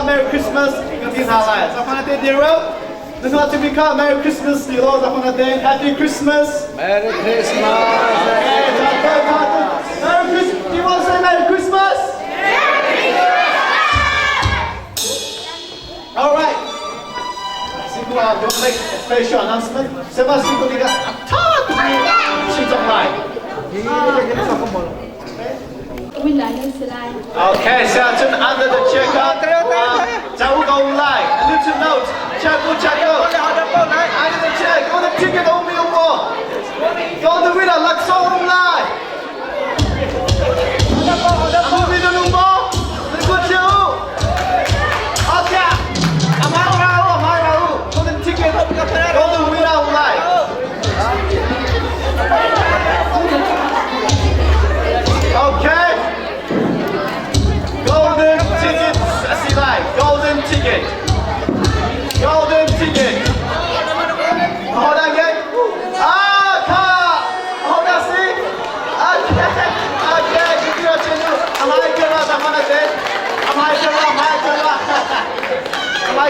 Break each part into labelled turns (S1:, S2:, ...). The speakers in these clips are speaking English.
S1: Merry Christmas กันที่ทาไรสักพันเดียวนึกว่าจะมีข้าว Merry Christmas ดีโลสักพันเดียว Happy Christmas
S2: Merry Christmas
S1: Merry Christmas Do you want to say Merry Christmas Alright Singko you want to make a special announcement Siapa singko tiga Attack Singkong Lai Okay, so under the checkout, Go Live. A little note, check out. Under the check, go the ticket on me more. Go the winner, like so live. Go the winner no more. Let's go to. Okay, I'm out.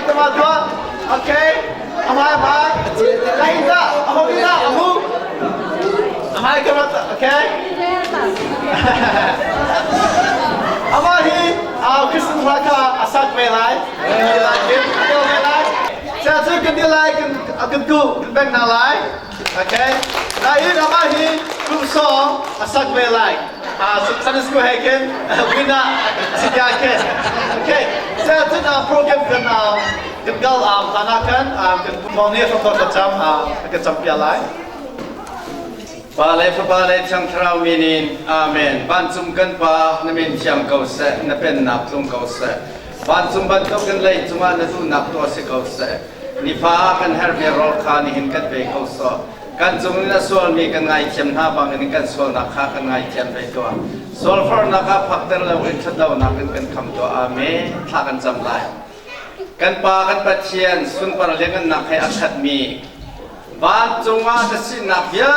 S1: come on, come on. Okay. Am I? Lain tak? Apa kita? Amu? Am I come on? Okay. Am I here? Kristen Plaka, Asak Melai. You like it? You like it? Saya tu dia like akan tu bang nalai. Okay. Lain am I here? Group song Asak Melai. Sana school hacken. Wina sijakan. Okay. Saya tu program kan Gal tanakan monia from kecam pialai.
S2: Balai chang trau minin amen. Bansum kan pa namin siam kau se napen nap tung kau se. Bansum bantu kan lay cuma natu nap to se kau se. Nifa kan herbe rol khan hin kan be kau so. Kan cung na sol mi kan ngai chem ha bang ni kan sol na kha kan ngai chem be to. Sol for na ka phakter lo kan chadau na kan kham to amen. Tha kan jam lai. Kan pa kan pathian sun par lengan nak hai akhat mi ban chunga ta sin nak ya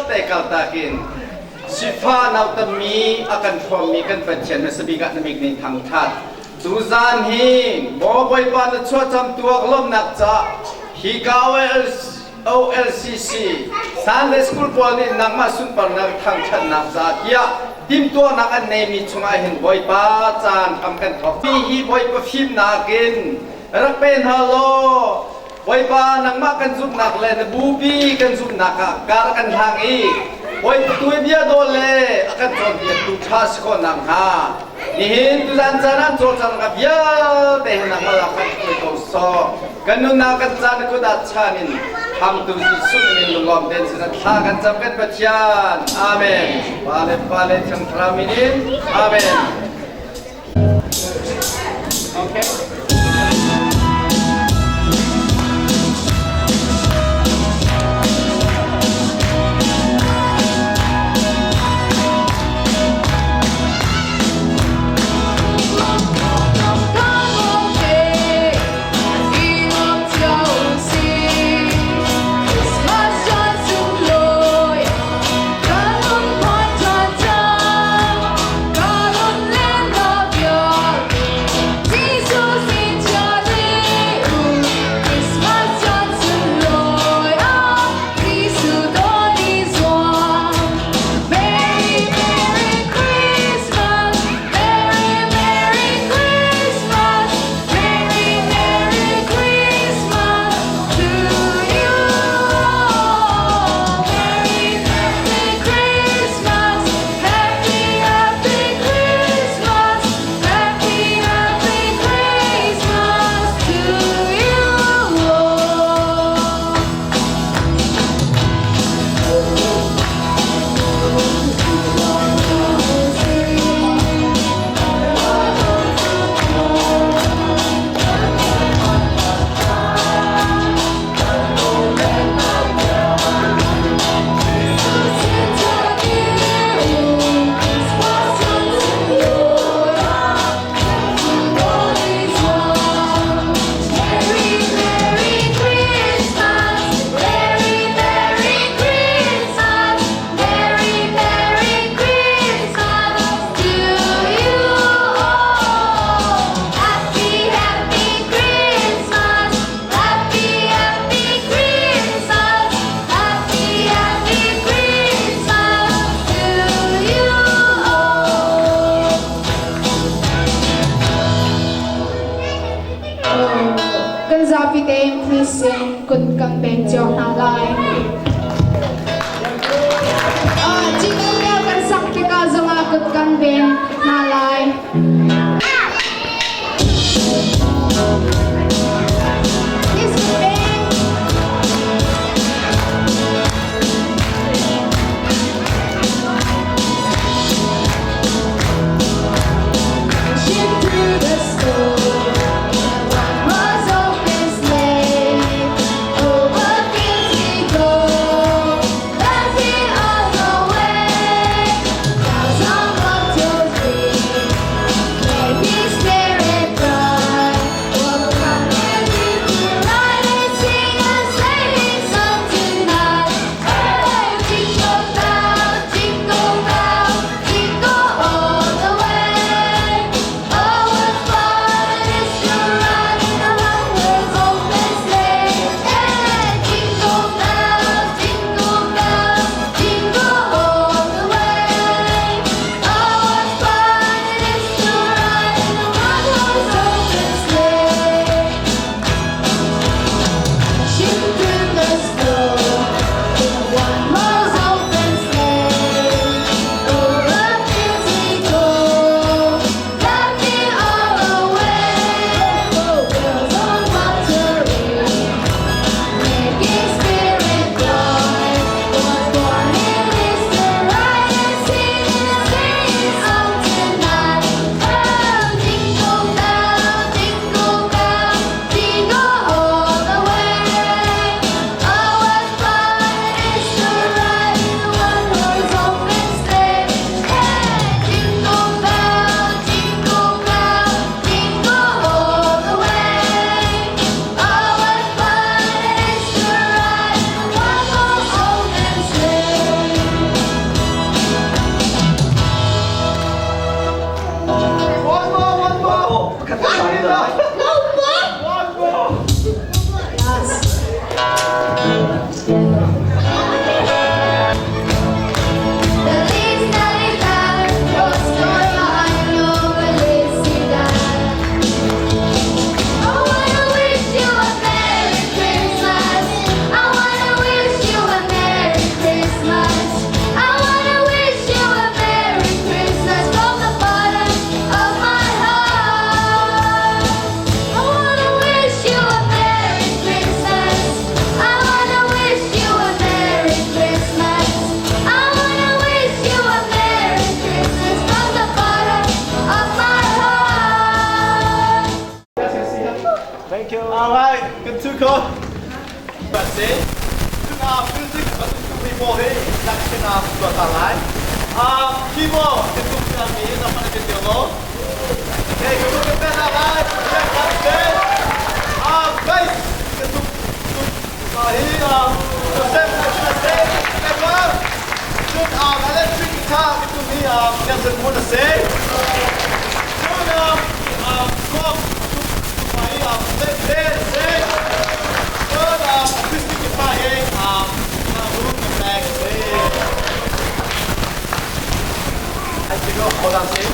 S2: te kal takin sifa nau ta mi akan phom mi kan pathian na sabi ga na mi ni thang that tu zan hi bo boi pa na chwa cham tuak lom nak cha hi gawe OLCC Sunday school pol ni nak ma sun par nak thang that nak cha kia tim to nak an nei mi chunga hin boi pa chan kam kan thok mi hi boi pa phim nakin rak pen halo boi pa nang ma kan zup nak le na bubi kan zup nak ka kar kan hang i boi tu bia do le akan chon dia tu thas ko nang ha ni hin tu jan chanan cho chan ka bia te na ma la kan ko so kan nu na kan chan ko da chanin ham tu si sun min lom den sin tha kan cham kan pathian amen pale chang traminin amen. Okay.
S3: Kun kang beng jok na lai. Jingle bell kan sakti ka zonga kun kang beng na lai.
S1: Kasi, music atau kami boleh nak kenal suatu lain. Kimo, itu kami nama nak video. Okay, kita kenal lain. Check out there. Guys, itu mahi Joseph Nasir. Ever. Soon, electric guitar itu ni yang saya mau say. Soon, kop mahi let's say. Soon, acoustic guitar room and back. I think of hold on, see.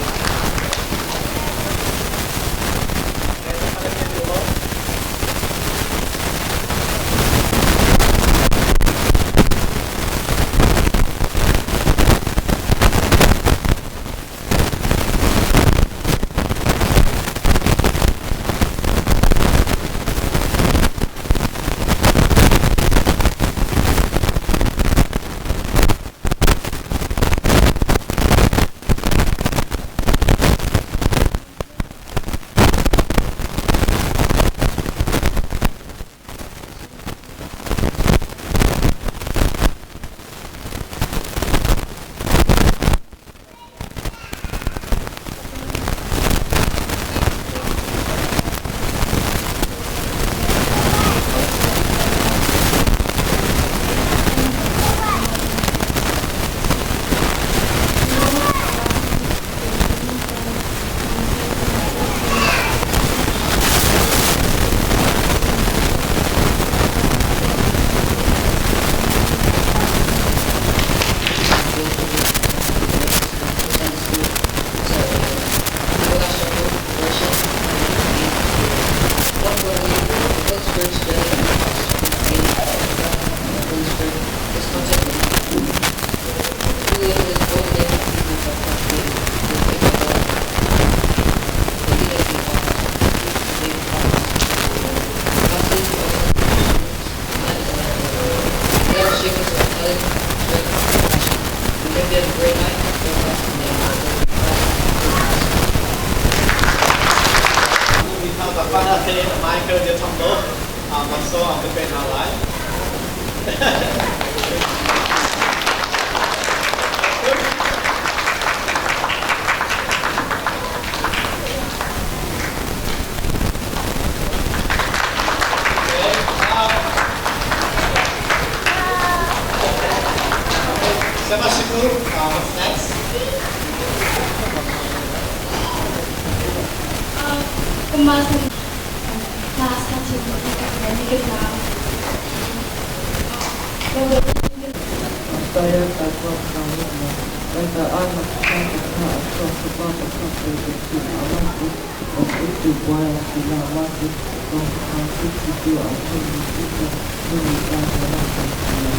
S1: Michael dia contoh, masuk aku kenal lain. Sama syukur, what's next?
S3: Kemasan rasa cinta dan kita
S4: Saya takut kamu kata anak saya atau sebab apa itu awalku itu buaya tidak mati konflik itu aku itu menikah dengan saya.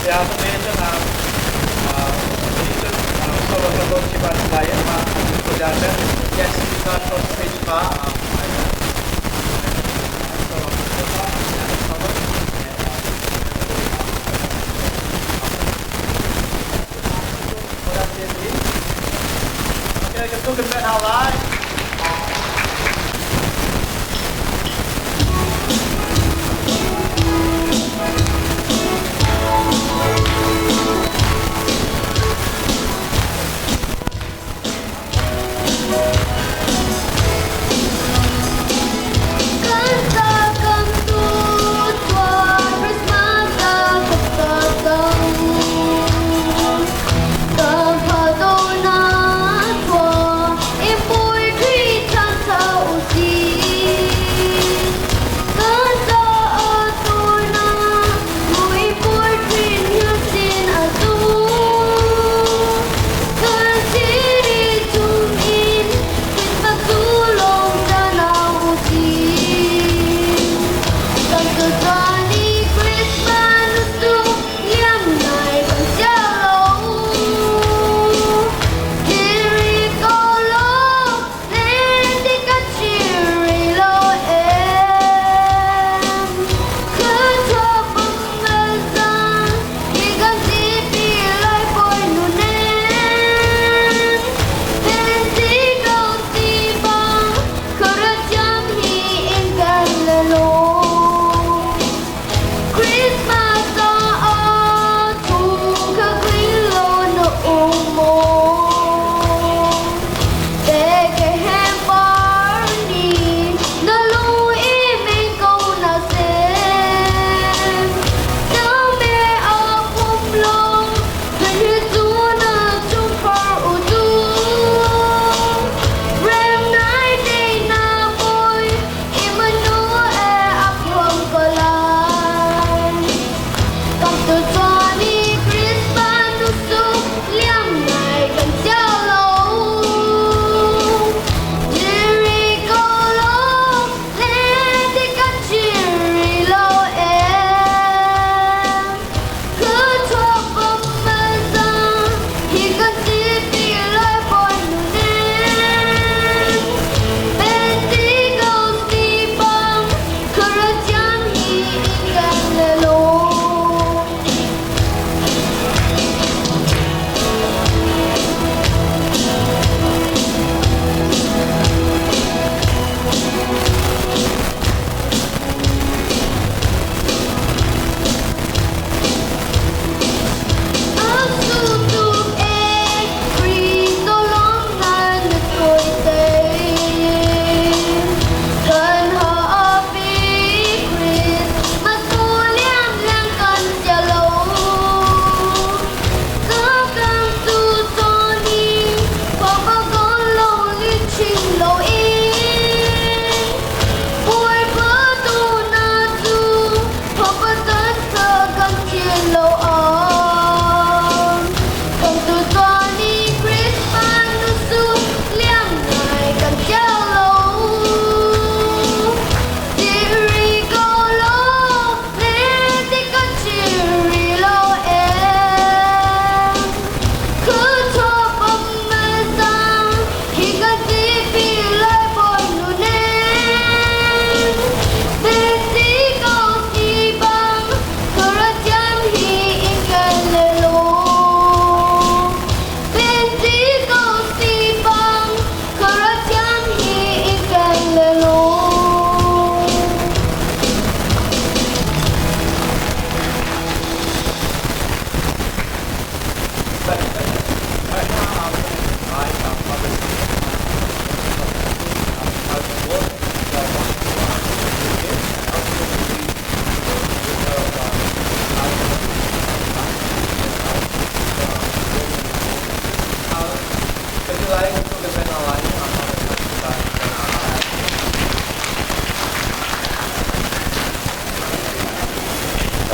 S2: Ya menjadi kalau kalau cuma saya mah sudah ada yang kita terus pak. Okay, kita kembali halai.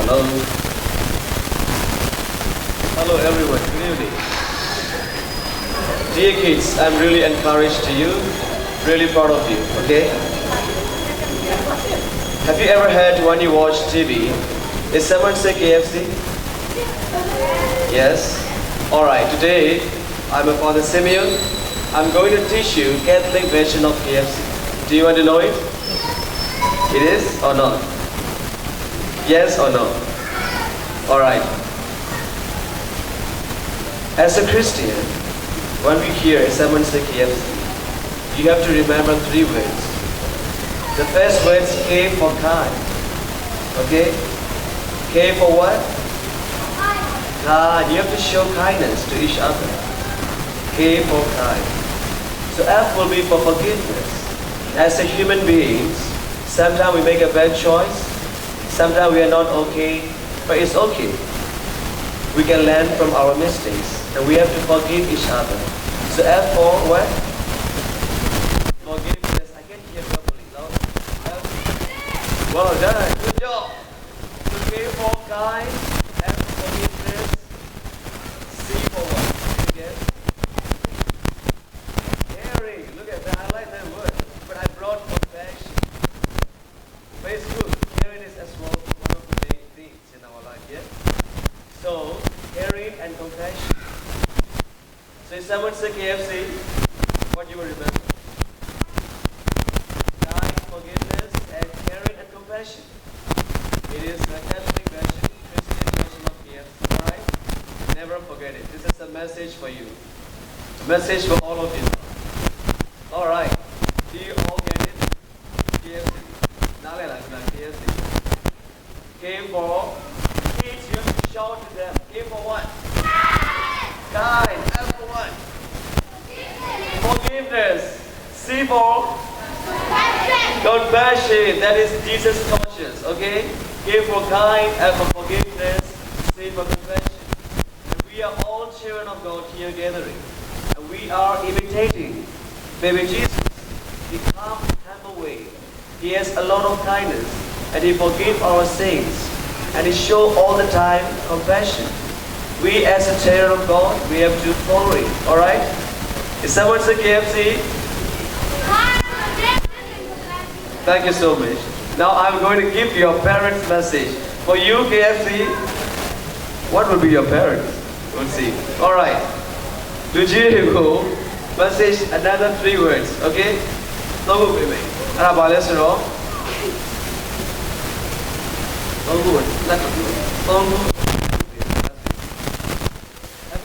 S1: Hello. Hello everyone, good evening. Dear kids, I'm really encouraged to you, really proud of you, okay? Have you ever heard when you watch TV, is someone say KFC?
S5: Yes. Alright, today I'm a Father Simeon. I'm going to teach you Catholic version of KFC. Do you want to know it? It is or not? Yes or no? Alright. As a Christian, when we hear someone say KFC, you have to remember 3 words. The first word is K for kind. Okay? K for what? Kind. You have to show kindness to each other. K for kind. So F will be for forgiveness. As a human beings, sometimes we make a bad choice. Sometimes we are not okay. But it's okay. We can learn from our mistakes. And we have to forgive each other. So F for what? Forgiveness. I can't hear properly. No? F. Well done. Good job. So K for kind. F for forgiveness. C for what? Again. Caring. Look at that. I like that word. But I brought compassion. But it's good. Caring is as well one of the main things in our life. Yeah? So, caring and compassion. So if someone say KFC, what you will remember? Kind, forgiveness, and caring and compassion. It is the Catholic version, Christian version of KFC. Alright? Never forget it. This is a message for you. A message for all of you. Alright. Do you all get it? KFC. Now let us learn KFC. K for kids, you have to shout to them. K for what? Kind. F for what? Forgiveness. C for compassion. That is Jesus conscious. Okay? K for kind, F for forgiveness, C for compassion. And we are all children of God here gathering. And we are imitating baby Jesus. He calm, humble way. He has a lot of kindness. And He forgives our sins. And He shows all the time compassion. We as a child of God, we have to follow it. Alright? Is someone say KFC? Thank you so much. Now I'm going to give your parents' message. For you, KFC, what will be your parents? We'll see. Alright. Lujigo, message another 3 words. Okay? No good, baby. Have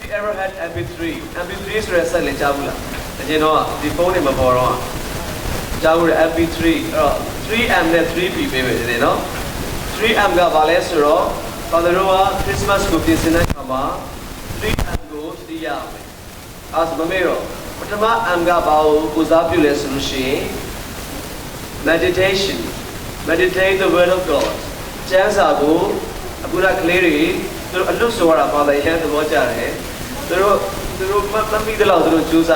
S5: you ever had MP3? MP3 is a silent tabula. You know, the phone in my phone. MP3. 3M and 3P, baby. You know? 3M ga balesuro. Father Christmas cookies in a kama. 3M go to the yam. As Mamero. Patama Amga Bao Uzapules Rushi. Meditation. Meditate the word of God. Chansabu, Abuda Cleary, looks to what our father had to watch at it. The road, the law to choose.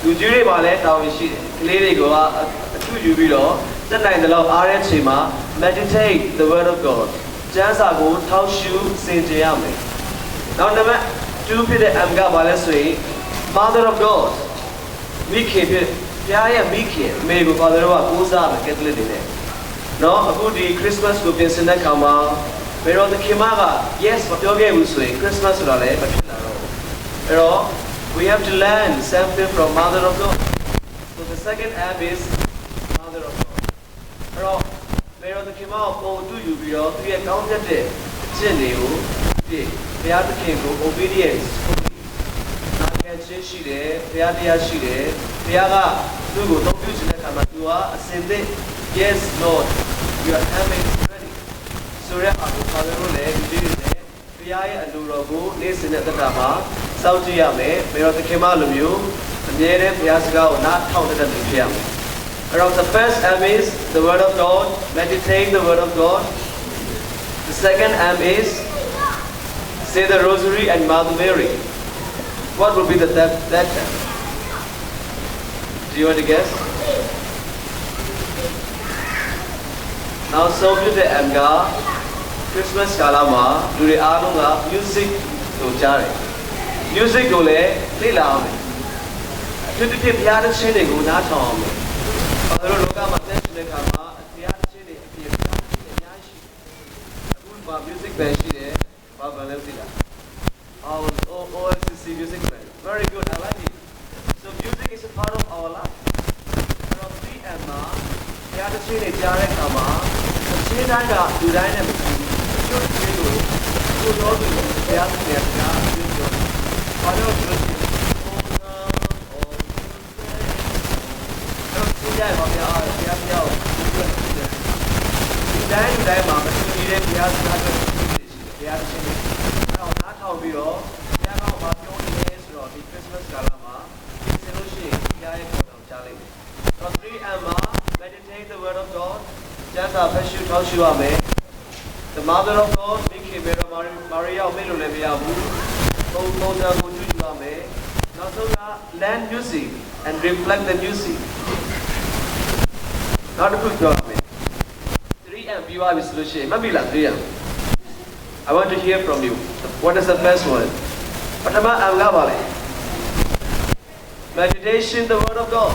S5: You jury ballet, how is she? Clearly go out to you below. The night the law Arachima, meditate the word of God. Chansabu, Taushu, Saint Yame. Now, number 2 Peter Amga Balesway, Mother of God. Miki, Yaya Miki, maybe Father of Uza, get lit in it. No, a good Christmas will be in the Kama. Where on the Kimaga, yes, but you're going to Christmas will but we have to learn something from Mother of God. So the second app is Mother of God. Where on the Kima, oh, do you be all 3 accounted it? Jenny, they are the king of obedience. She there, they are there, they are no use in the Kama. You are ascended. Yes, Lord, you are having ready. Surya Abu Father Rule, Piai and Durabu, listen at the Dama, Saudi Yame, Mero the Kemalumu, and Yere Piasga, not counted at the Piam. Around the first M is the Word of God, meditate the Word of God. The second M is say the Rosary and Mother Mary. What will be the that M? Do you want to guess? Now, so to the Amga, Christmas Kalama, do the Alunga, music to Jari. Music go le, Lila. To the tip, Yada Chile go not home. Father Roga Matation Kama, Yada Chile, Yashi. Music bench there, Baba Levila. our OFCC music band. Very good, I like it. So music is a part of our life. From 3M မှာတရားသချင်းတွေကြားတဲ့အခါမှာအချင်းတိုင်းကလူတိုင်းနဲ့မတူဘူး။ကျိုးချင်းကိုကိုယ်တော်သူတရားသခင်ကကြားပြီးပြောတယ်။ဘာလို့ဆိုလို့ရှိရင်တော့သူရဲ့ဘာပြောတရားပြောဒီတိုင်းမှာမတူတဲ့တရားစကားတွေတရားသခင်တွေအဲ့တော့နားထောင်ပြီးတော့တရားကောင်းဘာပြောနေလဲဆိုတော့ဒီ Christmas ကာလမှာဒီလိုရှိရင်တရားရဲ့ပေါ်တော်ကြားလိုက်တယ်။တော့ 3M မှာ meditate the word of God ကျမ်းစာဖတ်ရှုထောက်ရှုရမယ်။ The mother of God မိခင်မေရမာရီယာကိုမေ့လို့လည်းမရဘူး။ပုံစံကိုကြည့်ရမယ်။နောက်ဆုံးက learn music and reflect the music နောက်တစ်ခုပြောရမယ်။ 3M ပြီးပါပြီဆိုလို့ရှိရင်မှတ်ပြီလား 3M I want to hear from you. What is the first one? ပထမ M ကပါလေ Meditation the word of God.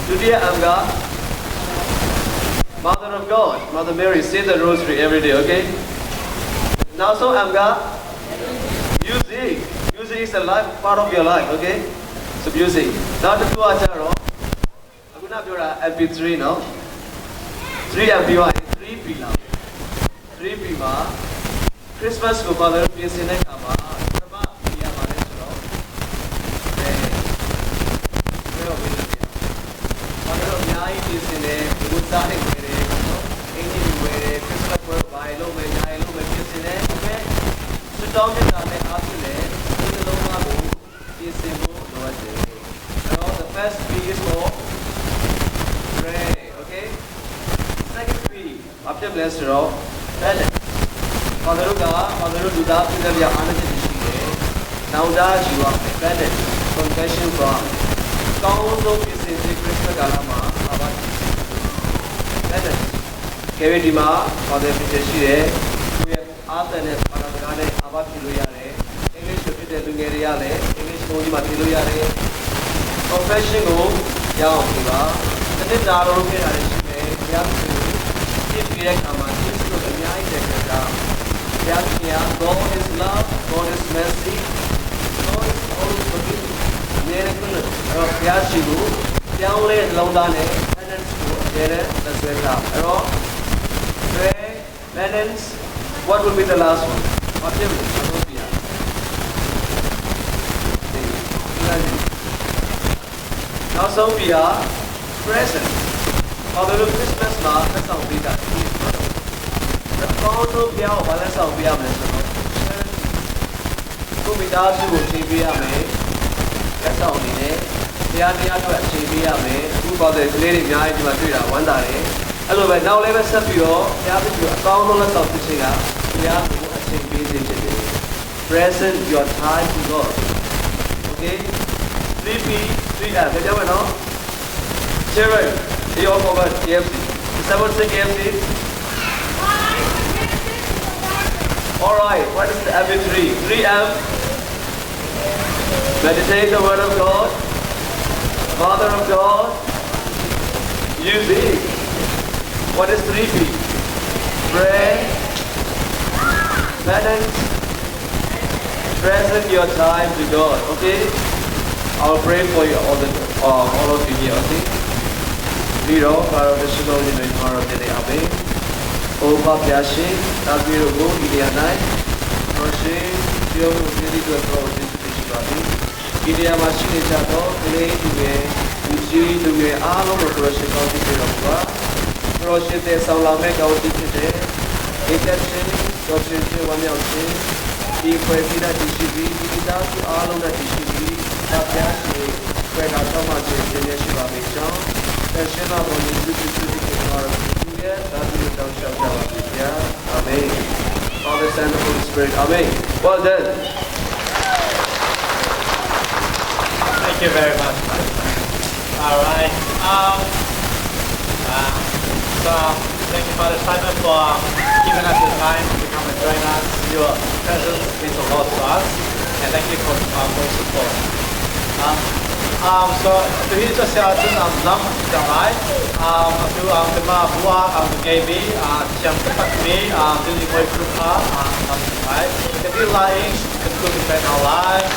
S5: ဒုတိယ M က Mother of God, Mother Mary, say the rosary every day, okay? Now so M က Music. Music is a life part of your life, okay? So music. နောက်တစ်ခုကကျတော့အခုနပြောတာ MP3 နော် 3M ပြီးပါရင် 3P လာ 3P မှာ Christmas ကိုဘာလို့ပြင်ဆင်တဲ့အခါမှာပထမပြရပါလဲဆိုတော့ဘယ်လိုလဲဘာလို့အများကြီးပြင်ဆင်တယ်ဘုရားနဲ့ဝယ်တယ်နော်အင်ဂျင်ဝယ်တယ် Christmas ကိုဘာလို့မယ်ညာလို့မယ်ပြင်ဆင်တယ်ဒါပေမဲ့စတောင်းနေတာနဲ့အားဖြင့်လည်းဒီလိုလုံးဝကိုပြင်ဆင်ဖို့လိုအပ်တယ်အဲ့တော့ the first P is for pray okay second P ဘာဖြစ်လဲဆိုတော့ဘာလို့လူသားပြည်သက်ပြအားနဲ့ရှိတယ်။နောက်သားယူရမယ် balance confession ကကောင်းဆုံးဖြစ်စေတဲ့ Christmas ကာလမှာဘာပါ balance ကေဗီဒီမှာဘာတွေဖြစ်ရှိတယ်။သူရဲ့အားသက်နဲ့ဘာသာစကားနဲ့အဘဖြစ်လို့ရတယ်။ English ဖြစ်တဲ့လူငယ်တွေကလည်း English ကိုဒီမှာဖြေလို့ရတယ်။ confession ကိုရအောင်ပြပါ။တစ်နှစ်သာလို့ခဲ့တာရှိတယ်။ဘုရားသခင်ကိုပြည့်ပြည့်တဲ့အခါမှာကျေးဇူးတော်အများကြီးတက်ကြတာ။ God is love, God is mercy, God is always forgiving. အမြဲတမ်းဘုရားရှိခိုးပြောင်းလဲနှလုံးသားနဲ့ penance ကိုအမြဲတမ်းလက်ဆွဲထားအဲ့တော့ pray, penance, what will be the last one? ဘာဖြစ်လဲအဆုံးပြရနောက်ဆုံးပြရ present ဘာလို့ Christmas မှာသက်ဆောင်ပေးတာဒီကောင်းတို့ပြောင်းဘာလဲဆောင်ပြရမယ်ဆိုတော့ကိုမိသားစုကိုချိန်ပေးရမယ်လက်ဆောင်အနေနဲ့တရားအတွက်ချိန်ပေးရမယ်အခုပေါ်တဲ့ကလေးတွေအများကြီးဒီမှာတွေ့တာဝမ်းသာတယ်အဲ့လိုပဲနောက်လည်းပဲဆက်ပြီးတော့တရားပြီးတော့အကောင်းဆုံးလက်ဆောင်ဖြစ်ချင်တာတရားကိုအချိန်ပေးစေချင်တယ် present your time to God okay 3P 3M ပြောမယ်နော် children they all forgot KFC is someone say KFC All right, what is the MP3? 3M. Meditate the word of God. Father of God. Music. What is 3P? Pray. Penance. Present your time to God. Okay? I'll pray for you all of you here. Okay? Liro, para the Shino, you know, tomorrow, today, Amen. Opa Piashi, Tabirugo, Ilianai, Roshi, Tio, Nidiko, Shibati, Ilia Machine Chato, Clay, Uji, Dume, Alo, Roshi, Piropa, Roshi, Salame, Gaudi, Intention, Roshi, Wanyamsi, the President DCB, Didasu, Alo, the DCB, Tapiashi, Pega Thomas, Yeshua Mechon, Shema, Amen. Father, Son, and Holy Spirit. Amen. Well done.
S6: Thank you very much. All right. So thank you, Father Simon, for giving us the time to come and join us. Your presence means a lot to us, and thank you for support. So to hear just lắm chẳng lại từ mà bua ngày mi chẳng tất cả mi từ những người phụ nữ chẳng lại cái điều là to defend our life.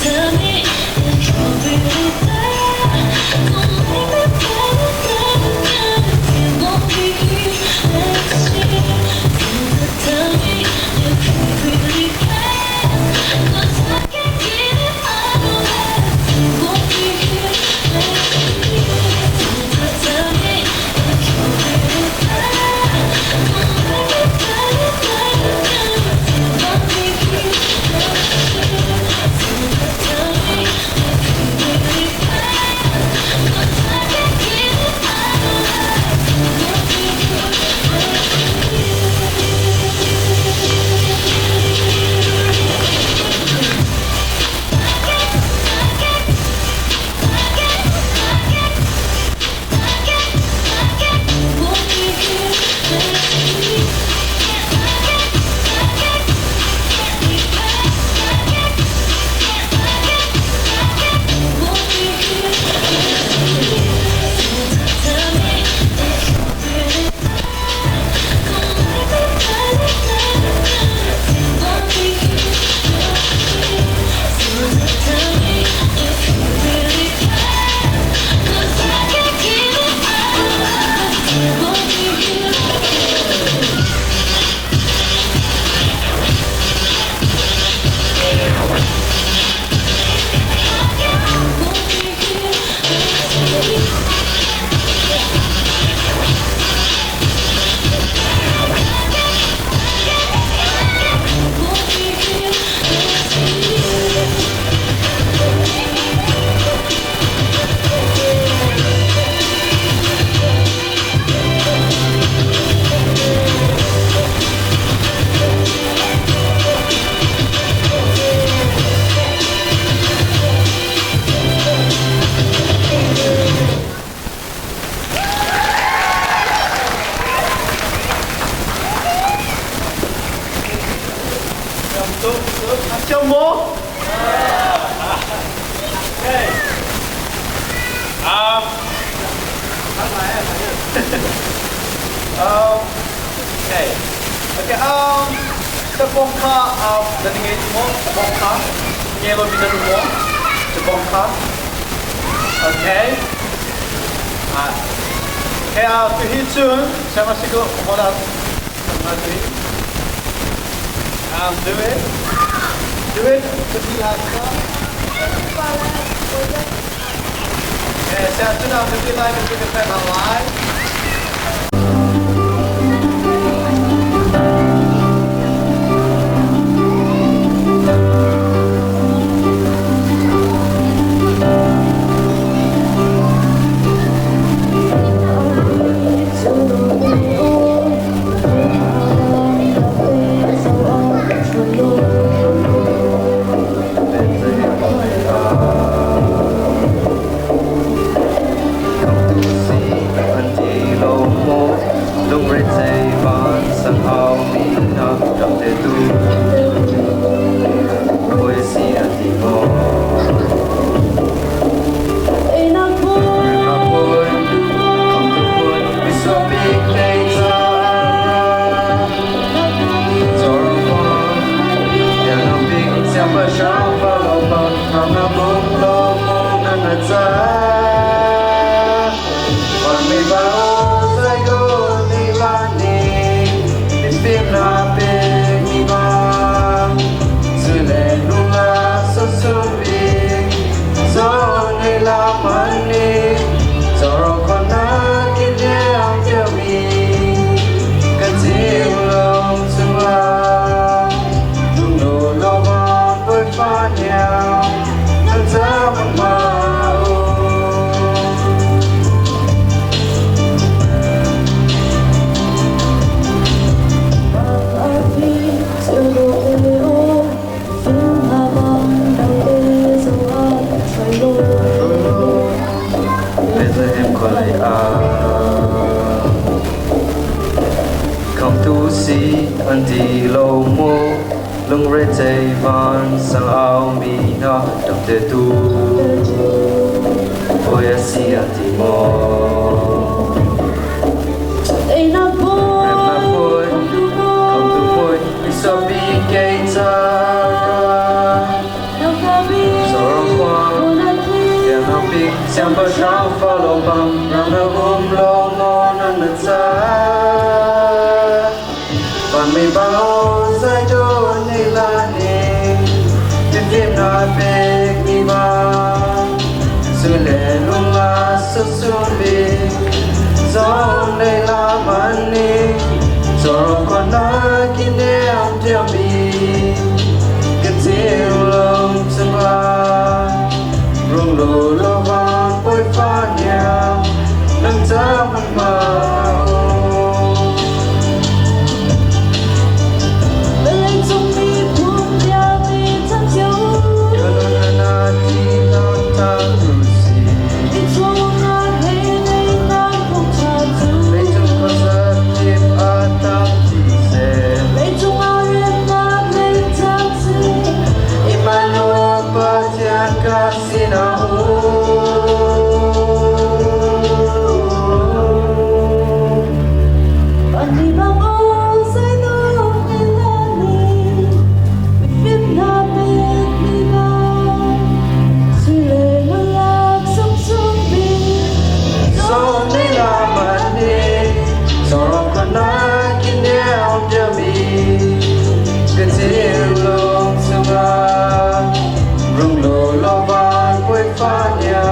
S7: Tell me if you're really there. Don't make me better, it won't be here next year. Tell me if you really care, 'cause I can't get it out of it. It won't be here next year. Tell me if you're really there. Don't make me better, it won't be here next year. Tell me if you really care, 'cause I can't get it out of it. It won't be here
S1: Chào mô.
S6: Okay. Okay. Okay. Sebongka dengan semua sebongka. Nyelo bisa semua. Sebongka. Okay. Okay. To hitung sama sikit modal. Sama sikit. Do it. Do it. Okay, saya sudah berdiri di depan live.
S2: Hãy subscribe cho kênh Ghiền Mì Gõ để không bỏ lỡ
S5: rê tây von sang ao mi nó đập tê tu ôi a si a ti mo
S7: Ain't a boy,
S5: em na phôi không tu phôi mi so bi kê ta
S7: no kabi,
S5: so rong khoang em na bi xem bờ trao phao lồng băng nằm đâu ôm lo mò năn năn xa và mi bao dài đôi này là nè trên phim nói về mi bao sự lệ luôn là sức xuân bi gió này là màn nè gió còn nói kín em theo mi cái tiếng lòng sương la rung lô lo vang bôi pha nhà nâng giá mặn mà
S7: bên anh trong mi buông theo mi thân chiếu,
S5: yo no na ti na ta tu si
S7: đi xuống ngàn hay nay nam không trả dư,
S5: lấy chung có sa tim a ta ti se
S7: lấy chung áo riêng nam lấy trang dư,
S5: Emmanuel Patian Kasinahu
S7: bạn đi bằng áo say đâu ngày là đi, biết nam biết đi bao, suy lệ mà lạc sông sông bi,
S5: So ni la mani So rong kana kineo jami Ketil long sunga Rung lo lo van quay pha nhà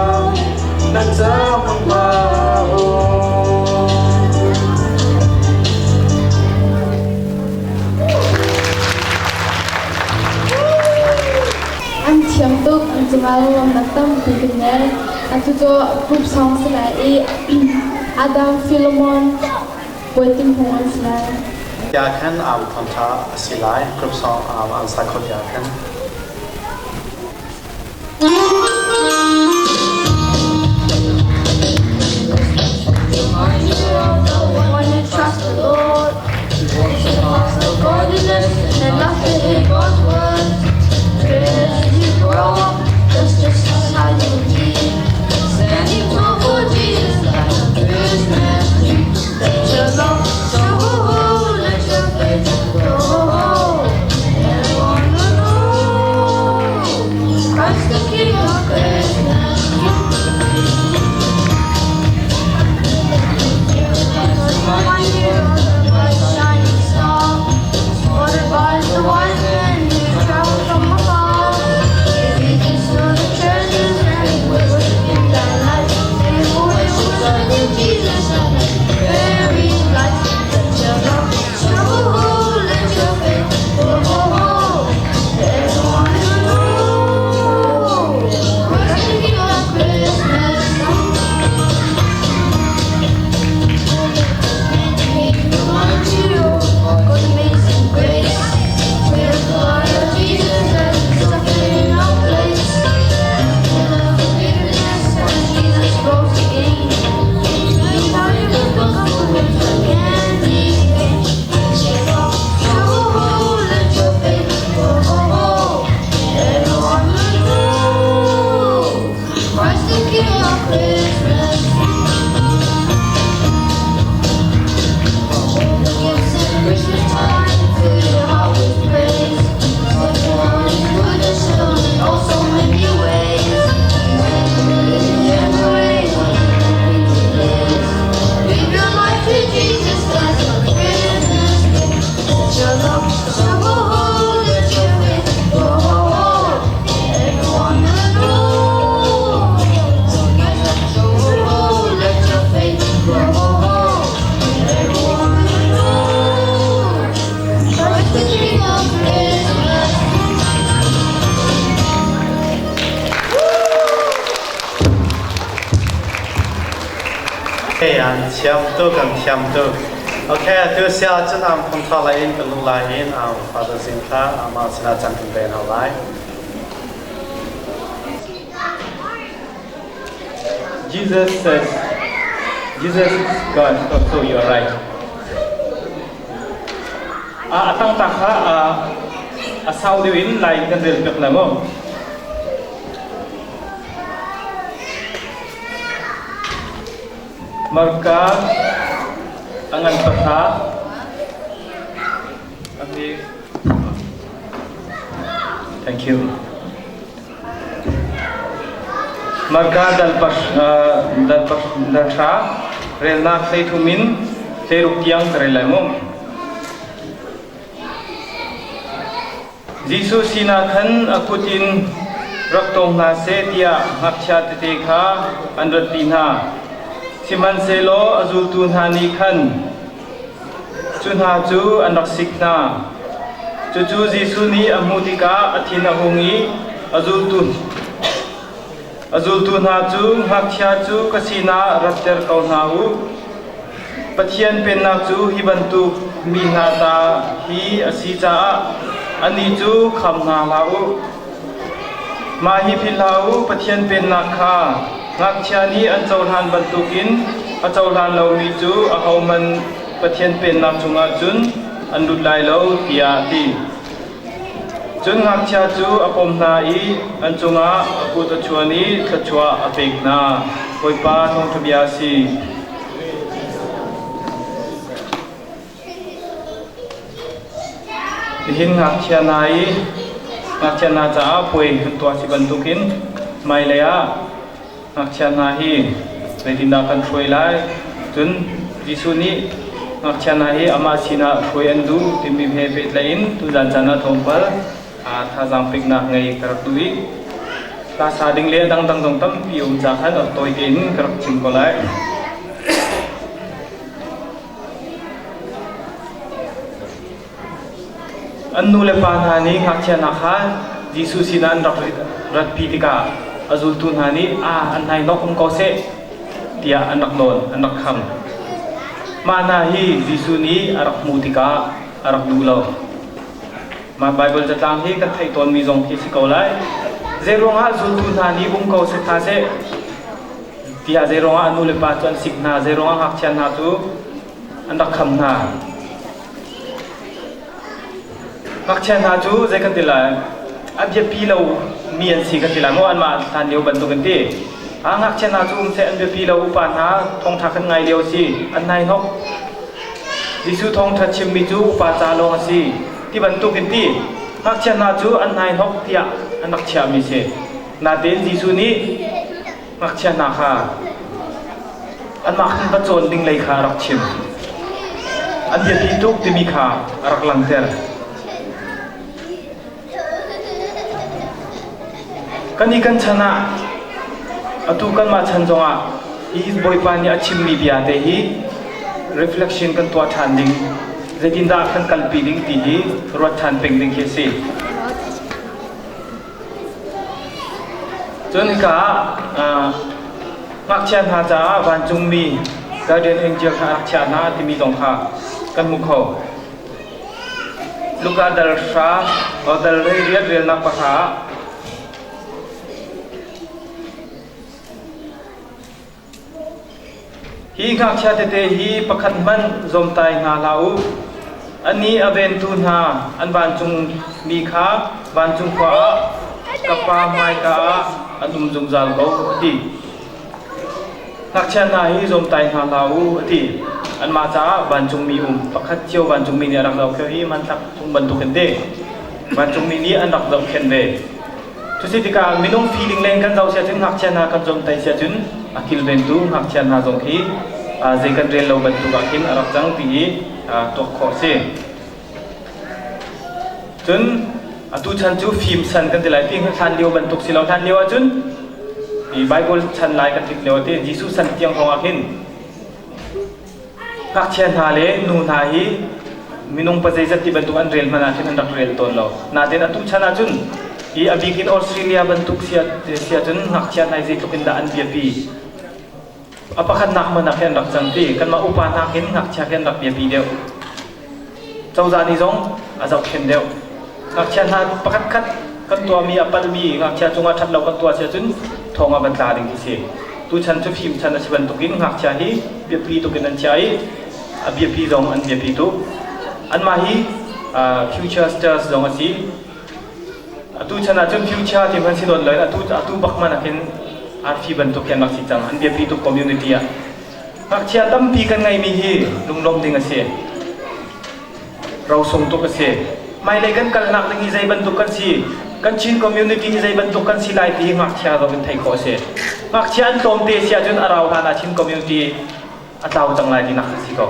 S5: Nâng giá mong ma
S3: Anh chiếm tục anh chỉ vào lòng đặt tâm từ cái này anh chú cho group song sẽ lại Adam Philemon waiting for us lại
S6: Yakan konta asilai group song ansakot yakan.
S7: when you trust the Lord, the godliness and nothing in God's word. As you grow up, that's just how you be. Standing tall for Jesus like a Christmas tree. Let your love show, let your faith grow. Everyone will know Christ the King of Christmas. My hero, the bright shining star, spotted by the wise men who traveled from afar. If he can store the treasures and he would worship in that light, then he would worship in Jesus and the very life. Let your love show, let your faith grow. Everyone will know Christ the King of Christmas. God amazing grace, with the blood of Jesus that suffered in our place. Full of forgiveness as Jesus rose again. We started to become winners again. Show, let your faith grow. Everyone will know Christ the King of Christmas. Christmas time, fill your heart with praise. Such one is good and still in oh so many ways. And praise when you live. Give your life to Jesus, that's a Christmas gift. Let your love show, let your faith grow. Everyone will know. Show, let your faith grow. Everyone will know Christ the King of Christmas.
S6: Okay, and tiam tuk. Okay, tu sia chen konta lain belum lain Father Zinka sina jantung ben alai.
S8: Jesus says, Jesus is God, also you are right. Atang takha asau diwin lain kan rel pek lamo marka angan patha thank you marka dalsha relna sei thumin sei rukyang karelamo Jisu sina khan akutin raktong na se tia ngakcha te kha andrat tinha siman selo azul tun hani khan chunha chu anak sikna chu Jisu ni amutika athina hongi azul tun ha chu ngakcha chu kasina rapter kaunau pathian penna chu hibantu minata hi asita ani chu khamna lau mahi philau pathian penna kha ngakchani anchaulan bantukin achaulan lo mi chu ahauman pathian penna chunga chun andut lai lo tia ti chun ngakcha chu apomna I anchunga aput achuani thachua apekna koipa thong thubiasi hin ngakchana cha poi tua si bantukin mai leya ngakchana hi redina kan throi lai chun Jisu ni ngakchana hi ama sina throi andu timi he bet lain tu jan chana thompal tha jang pikna ngai karak tui ta sading le dang dong tam pium cha khan toi in karak ching ko lai Anu lepan hani ngakcha nakha Jisu sinan rat pitika azul tun hani anai nokum kose tia anak non anak kham mana hi Jisu ni arak mutika arak dulo ma Bible jatang hi kan thai ton mi jong ki sikolai zeronga azul tun hani bum kose thase tia zeronga anu lepa chan sikna zeronga ngakcha na tu anak kham na ngakchen ha chu je kan tila abye pilo mian si kan tila mo an ma tan leo ban tu kan ti ngakchen ha chu se an be pilo upa na thong tha kan ngai leo si an nai nok Jisu thong tha chim mi chu upa cha lo si ti ban tu kan ti ngakchen ha chu an nai nok tia anak chha mi se na den Jisu ni ngakchen na kha an ma khan ba chon ding lai kha rak chim an be pi tuk ti mi kha rak lang ter kani kan chana atu kan ma chan zonga I boy pani achim mi bia te hi reflection kan tua than ding zetinda kan kalpi ding ti hi ro than peng ding ke si chon ka ngak chan ha cha van chung mi guardian angel ha cha na ti mi dong kha kan mu kho luka dal sha odal rel na pa kha hi ngakcha te hi pakhat man zomtai na lau ani aven tu na an ban chung mi kha ban chung kwa kapa mai ka anum jung jal go ti ngakcha na hi zomtai na lau ti an ma cha ban chung mi pakhat chiu ban chung mi ne rak lau hi man tak chung ban tu ken de ban chung mi ni an rak lau ken de tu si tika minung feeling len kan jau sia chung ngakcha na kan zomtai sia chun akil ben tu ngakcha na jong khi je kan rel lo ban tu ka kin arak jang ti to kho se chun atu chan chu phim san kan tilai ping than leo ban tuk silau than leo chun I Bible chan lai kan tik leo te Jisu san tiang hong akin kak chen ha le nu na hi minung pa jat ti ban tu an rel mana kin an rak rel ton lo na den atu chana chun I abikin Australia ban tuk sia chun ngak chen nai je tukin da an bia apakhan nak man aken rak chanti kan ma upa nakin ngak cha ken rak bia deu chau za ni jong azau khen deu ngak cha na pakhat khat kan tua mi apal mi ngak cha chunga that lo kan tua cha chun thonga ban tla ding se tu chan chu phim chan a chiban tukin ngak cha hi bia tukin an chai a bia jong an bia tu an ma hi future stars jong asi tu chana chun future ti man sidon loi atu bakman akin arfi bantuk ken mak sichang an bia pi tu community a mak chia tam pi kan ngai mi hi lunglom ding ase rau song tu ase mai le kan kal nak ding izai bantuk kan si kan chin community izai bantuk kan si lai ti mak chia ro bin thai ko se mak chia an tom te sia chun arau hana chin community atau chang lai ti nak si ko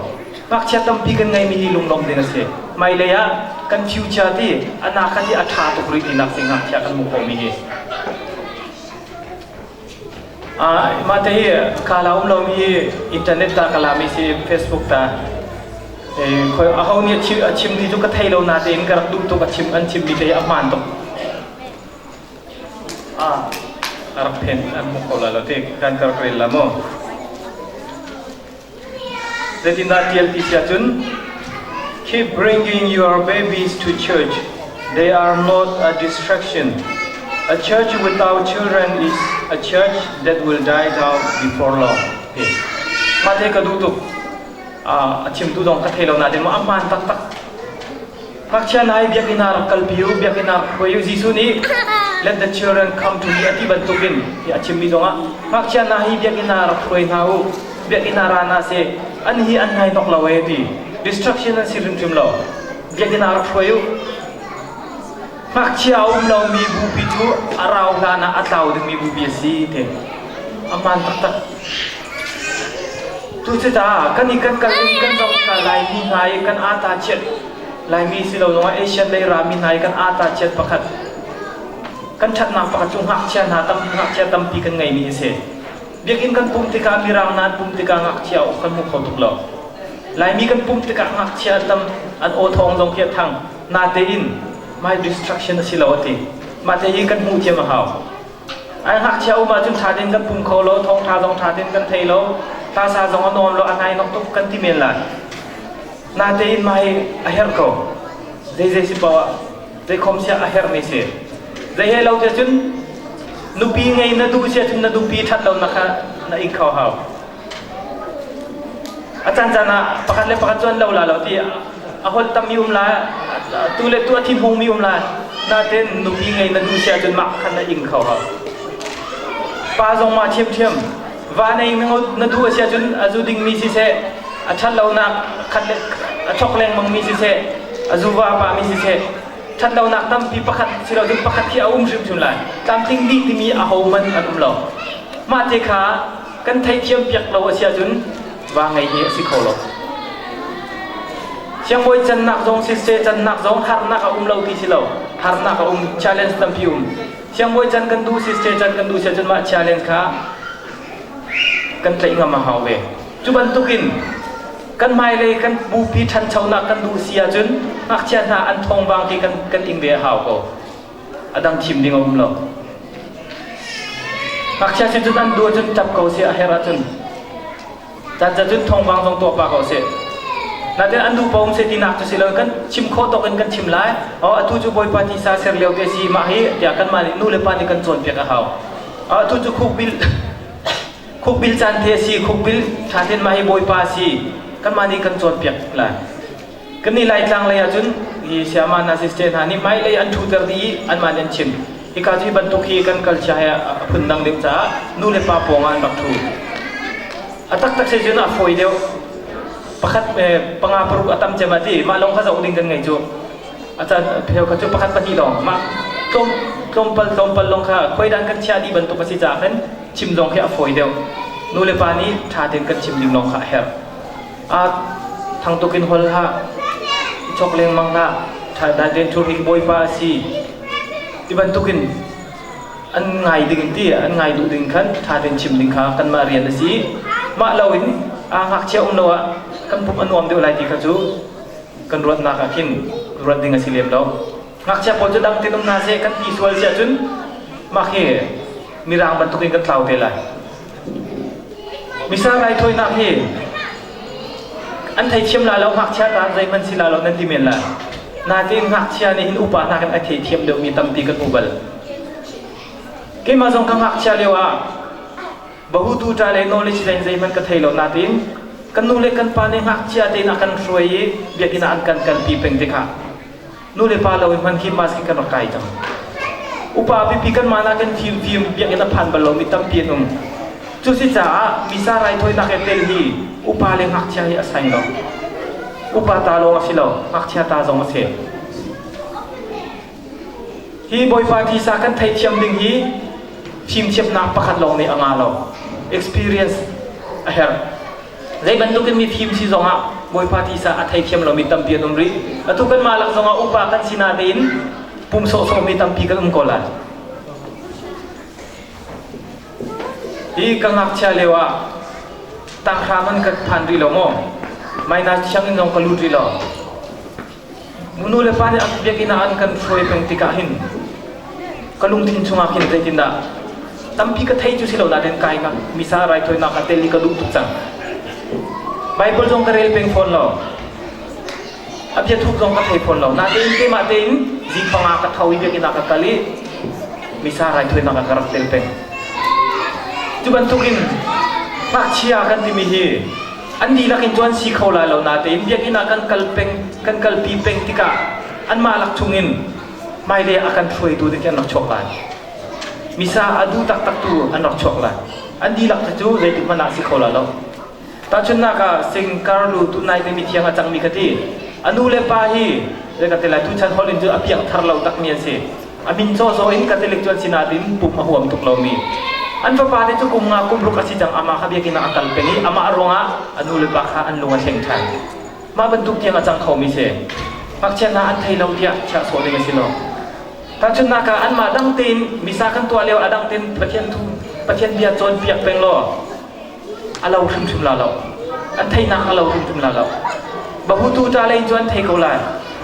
S8: mak chia tam pi kan ngai mi hi lunglom ding ase mai le ya kan future ti anakat ti atha to kri ti nak sing hak chia kan mu ko mi hi mate hi kala lo mi internet ta kala mi si Facebook ta khoi a ho ni chim ni ju ka thai lo na te in karak dum to ka chim an chim mi te aman to arap pen an mu ko la lo te kan karak rel la mo Zetinda TLT Siachun, keep bringing your babies to church. They are not a distraction. A church without children is a church that will die down before long. Okay. Mate kadutuk. Achim tu dong kathelo natin mo aman tak tak. Maksya na biyak inarak kalpiyo, biyak inarak koyo Jisu ni. Let the children come to me ati bantukin. Achim mi dong Maksya na biyak inarak koyo nao. Biyak inarana se anhi anhay nok lawedi. Destruction na sirim tim lo. Biyak inarak koyo. Maksya lo mi bubi tu araw na ataw ding mi bubi si te. Aman tak tak. Tu cita kan ikan dong ka lai mi ngai kan ata chet. Lai mi si lo nong Asian lai rami ngai kan ata chet pakat. Kan chat na pakat chung hak cia na tam pi kan ngai mi se. Biakin kan pum tika mirang na pum tika ngak cia kan mu khotuk lo. Lai mi kan pum tika ngak cia tam an o thong dong kia thang na te in my destruction si lo ti. Ma te yin kan mu cia ma hao. Ai ngak cia ma chung tha den kan pum kho lo thong tha dong tha den kan thei lo. Ta sa dong anom lo anai nok tuk kan ti men la. Na te in mai a her ko. Dei si bawa. Dei khom sia a her me se. Dei he lo te chun nupi ngai na du sia chun na du pi that lo na kha na ik khao hao. Achan chana pakat le pakat chuan lo la lo ti a hol tam mi la tu le tu athim hong mi la na ten nupi ngai na du sia chun mak khan na ing khao hao. Pa zong ma chem và này nó đua xe chun azu ding mi si se achan lo na khat le achok leng mang mi si se azu wa pa mi si se chat lo na tam pi pakhat si lo ding pakhat khi sim chun lai tam ting di ti mi a ho man anum lo ma te kha kan thai thiam piak lo sia chun wa ngai he si kho lo siang boy chan nak jong si se chan nak jong har na ka lo ti si lo har na ka challenge tam pi siang boy chan kan du si se chan kan du sia chun ma challenge kha kan trai ngam hau ve chuban tukin kan mai le kan bu pi than chau na kan du sia chun mak chia na an thong bang ti kan ing ve hau ko adang chim ding om lo mak chia chun an du chun chap ko sia hera chun tan chun thong bang jong to pa ko se na den an du pom se ti nak tu silo kan chim kho to kan chim lai atu chu boy party sa ser leo te si ma hi ya kan ma nu le pa ni kan chon pe ka hau atu chu khuk bil khúc bil chan the si khúc bil tha ten mai boy pa si kan mani kan chon piak la kan ni lai tlang lai ajun hi siama na assistant hani mai lai an thu ter di an man an chim hi ka ji ban tu khi kan kal cha ya phun dang dem cha nu le pa pong an bak thu atak tak se juna foi deu pakhat panga pro atam chamati ma long kha zau ding kan ngai chu acha pheu ka chu pakhat pati long ma tom pal long kha khoi dan kan cha di ban tu pasi cha kan chim long kha foi deu nu le pani tha den kan chim lim long kha her thang tukin hol ha chok leng mang ha tha da den chu hi boy pa si ti ban tukin an ngai ding ti an ngai du ding khan tha den chim ling kha kan ma rian si ma lawin hak che lo kan pum anom deu lai ti kha chu kan ruat na ka kin ruat ding a silem lo ngak che po chu dang tinum na se kan visual sia chun ma khe mirang ban tukin kan tlau te lai misa rai thoi na he an thai thiam la lo ngak cha ta zai man sila lo nan ti men la na ti ngak cha ni hin upa na kan a thei thiam deu mi tam ti kan ubal ke ma jong ka ngak cha lewa bahu tu ta le knowledge zai man ka thei lo na tin kan nu le kan pa ne ngak cha te na kan roi biakina an kan pi peng te kha nu le pa lo man khi mas ki kan kai jam upa pipikan mana kan film biak ina pan balom itam pianum chu si cha misa rai thoi na ke tel hi upa le ngak chia hi asain lo upa ta lo ngasilo ngak chia ta zong ase hi boy party sa kan thai thiam ding hi phim chep na pakhat long ni anga lo experience a her zai bantu kan mi phim si zonga boy party sa athai thiam lo mi tam pianum ri atu kan malak zonga upa kan sina din pum so mi tam pi kan kola hi kangak cha lewa tang khaman ka phan ri lo mo mai na chang nong kalu ri lo munu le pa ni ak bia kina an kan foi peng tika hin kalung tin chunga kin te tin da tam pi ka thai chu silo na den kai ka misa rai thoi na ka tel li ka du tu chang bible jong ka rel peng phone lo abia thuk jong ka thai phone lo na te ke ma te ji panga ka thawi bia kina ka kali misa rai thoi na ka karak tel peng chu ban tukin pa chia kan ti mi hi an di lakin chuan si khola lo na te bia kina kan kalpeng kan kalpi peng tika an ma lak chungin mai le akan throi tu de kan nok chok lai misa adu tak tak tu an nok chok lai an di lak chu le ti mana si khola lo ta chun na ka sing karlu tu nai te mi thiang a chang mi khati anu le pa hi le ka te la tu chan holin chu apiang thar lo tak mian se amin so in ka te lek chuan sina din pum a huam tuk lo mi an pa pa de chu kum nga kum ruk asi jang ama khabia kina akal pengi ama aronga anu le pa kha an lunga theng than ma ban tuk tiang a chang khau mi se pak chen na an thei lo dia cha so de si lo ta chun na ka an ma dang tin misa kan tua leo adang tin pathian bia chon piak peng lo alo thum la lo an thei na alo thum la lo ba hu tu ta lein chuan thei ko lai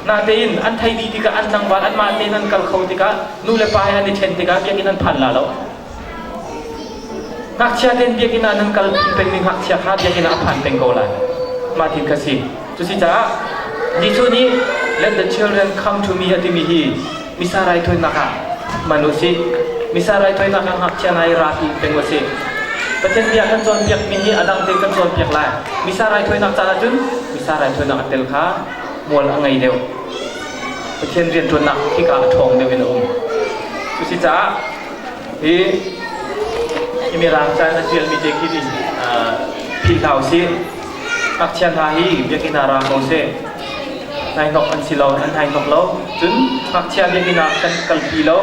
S8: na te in an thei di tika an nang ban an ma te nan kal khau tika nu le pa han ni chen tika piak in an phan la lo ngak chia ten piak in an kal peng ni ngak chia kha piak in a phan peng ko lai ma tin ka si chu si cha ni chu ni let the children come to me ati mi hi misa rai thoi na ka manusi misa rai thoi na ka ngak chia nai ra ti peng wa se pathian bia kan chon piak mi hi adang te kan chon piak lai misa rai thoi na cha chun misa rai thoi na tel kha mol angai deu pathian rian chon na ki ka thong deu in chu si cha hi mi rang cha na chial mi te ki di phil thau si ngak chia na hi bia ki na ra ko se nai nok an si lo an hai nok lo chun ngak chia bia ki na kan kal pi lo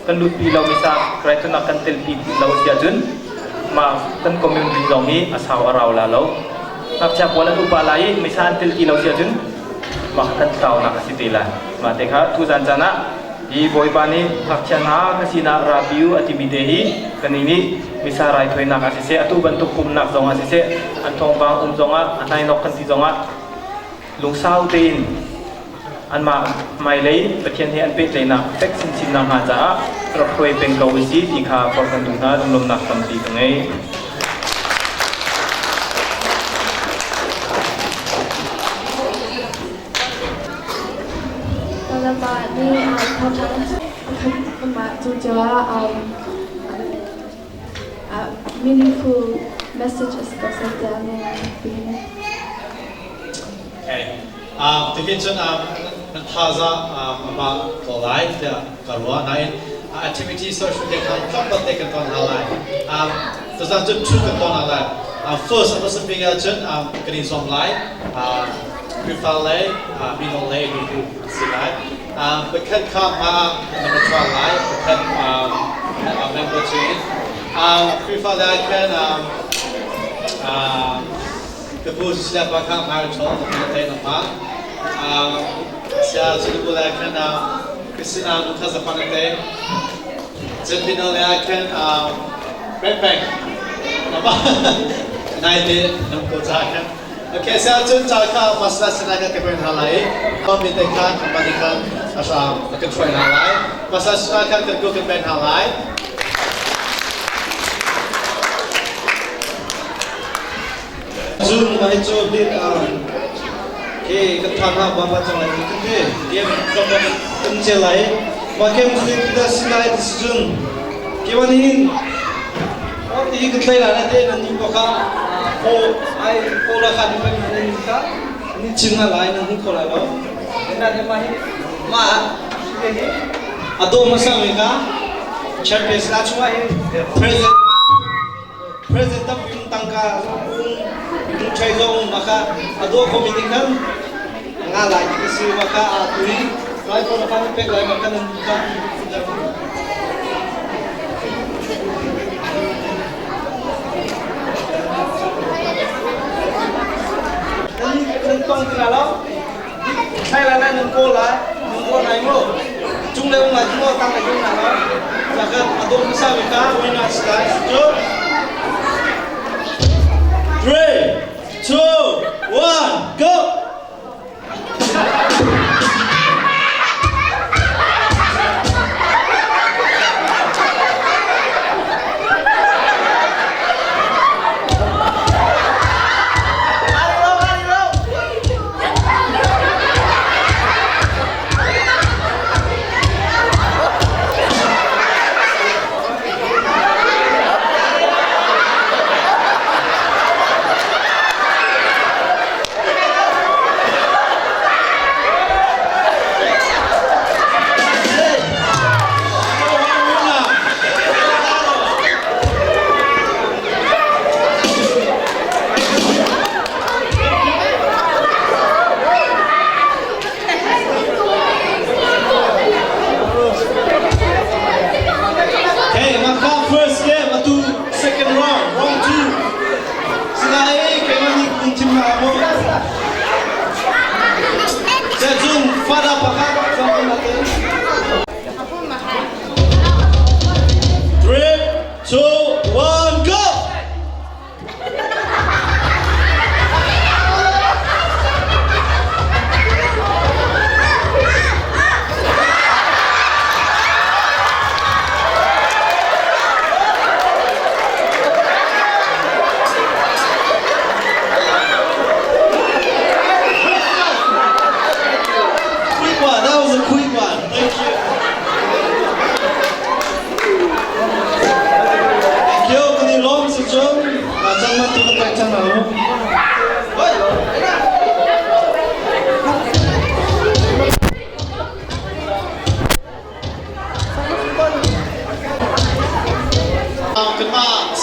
S8: kan lut pi lo misa rai chun na kan tel pi lo sia chun ma kan community zong ni asaw araw la lo ngak chia pola tu pa lai misa an tel ki lo sia chun ma kan taw na ka si te la ma te kha tu jan jana hi boy pa ni ngak chia na ka si na ra piu ati mi te hi kani ni misa rai thoi na ka si se atu ban tu kum nak zong a si se an thong bang zonga an hai nok kan ti zonga lung sao tin an ma mai lei pathian he an pe te na tek sin sin na ha cha ro khoi peng ko wi si ti kha por kan du na lom nak tam ti ngai
S3: Lama ni kama tu jawa meaningful messages pasal jalan ini.
S6: Okay. Tikin chun thaza ama tolai dia karwa nain activity social dia kan kampat dia kan halai. Tazan chun chu kan halai. First apa sepinga chun kini som lai. Prefalai minolai dulu silai. Bekan kam number 12 lai. Bekan member chain. Prefalai kan Kebus siapa bakal marathon nanti nampak. Saya sudah boleh kan Kristina Luka Zapan nanti. Jadi nanti akan backpack nampak. Nanti nampak jalan. Okay, saya jalan masalah senaga kebenaran halai. Pemintakan kembalikan asal control halai. Masalah senaga kebenaran halai. Zoom mai cho biết cái thằng nào bám vào trong này cái game trong đó cũng chơi lại mà game thì kita sinai di Zoom cáiวันนี้ที่kita play lah nanti nanti bakalราคาที่เป็นนี่kita ini cina lain nanti kalau lo nanti mah ada masa mereka champions na cuma present tam yung tangka yung chayo maka ado committee kan ngalah kasi maka aturi lai ko na pek lai maka nang nâng tông thì là đó hay là này nâng cô này mô chúng đây ông là chúng tăng lại chúng là đó là cái tôi cũng sao với cá với nó sẽ trước 3, 2, 1, go.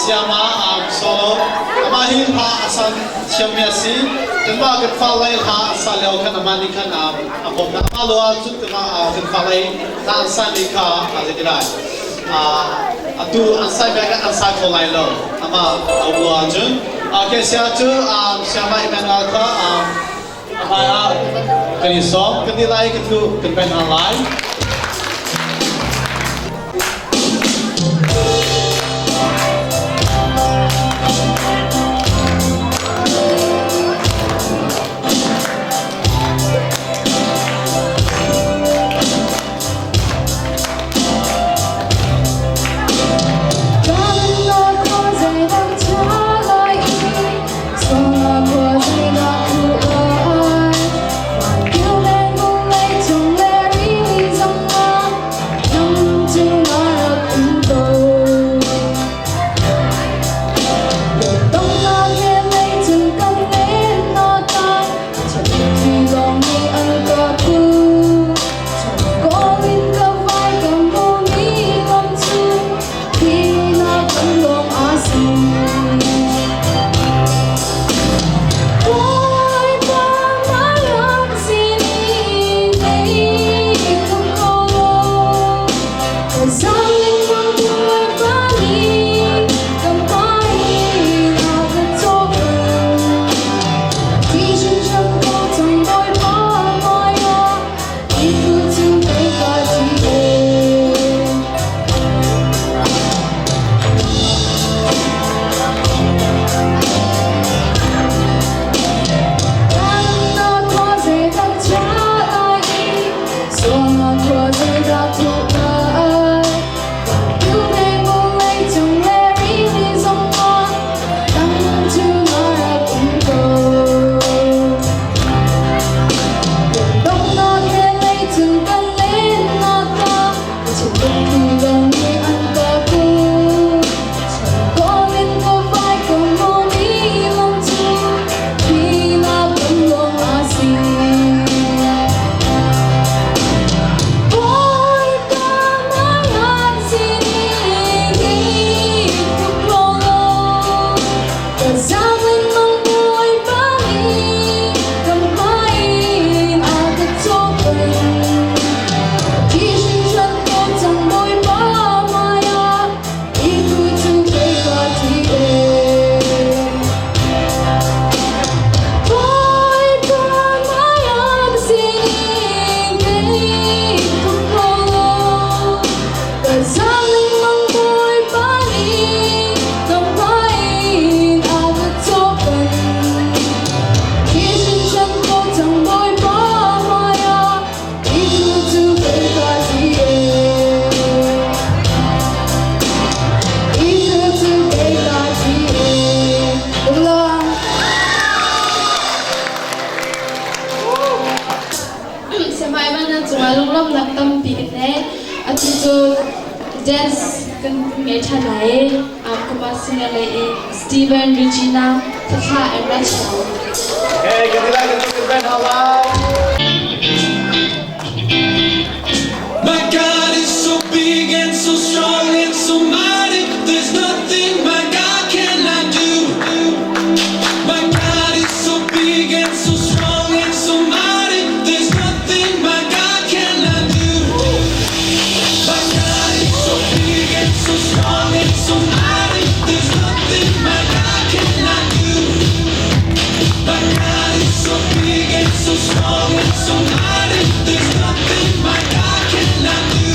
S6: Siama solo amahin ha asan siamiasi kenpa kan falai ha asaleo kan amani kan apom na amaloa chut ma kan falai ta ansani ka azidilai atu ansai baga ansai kolai lo ama awua jun ke siatu siama imenal ka apaya kani som kani lai kan ben online
S3: Hãy subscribe cho kênh Ghiền Mì Gõ để không bỏ lỡ dance kan nghe cha này kuma singer lại Steven, Regina, Tata and Rachel.
S1: Okay, ganti lagi untuk band Halal.
S7: My God is so big and so strong and so mighty. There's nothing my God cannot do. My God is so big and so strong and so mighty. There's nothing my God cannot do. My God is so big and so strong and so mighty. There's nothing my God cannot do. My God is so big and so strong and so mighty. There's nothing my God cannot do.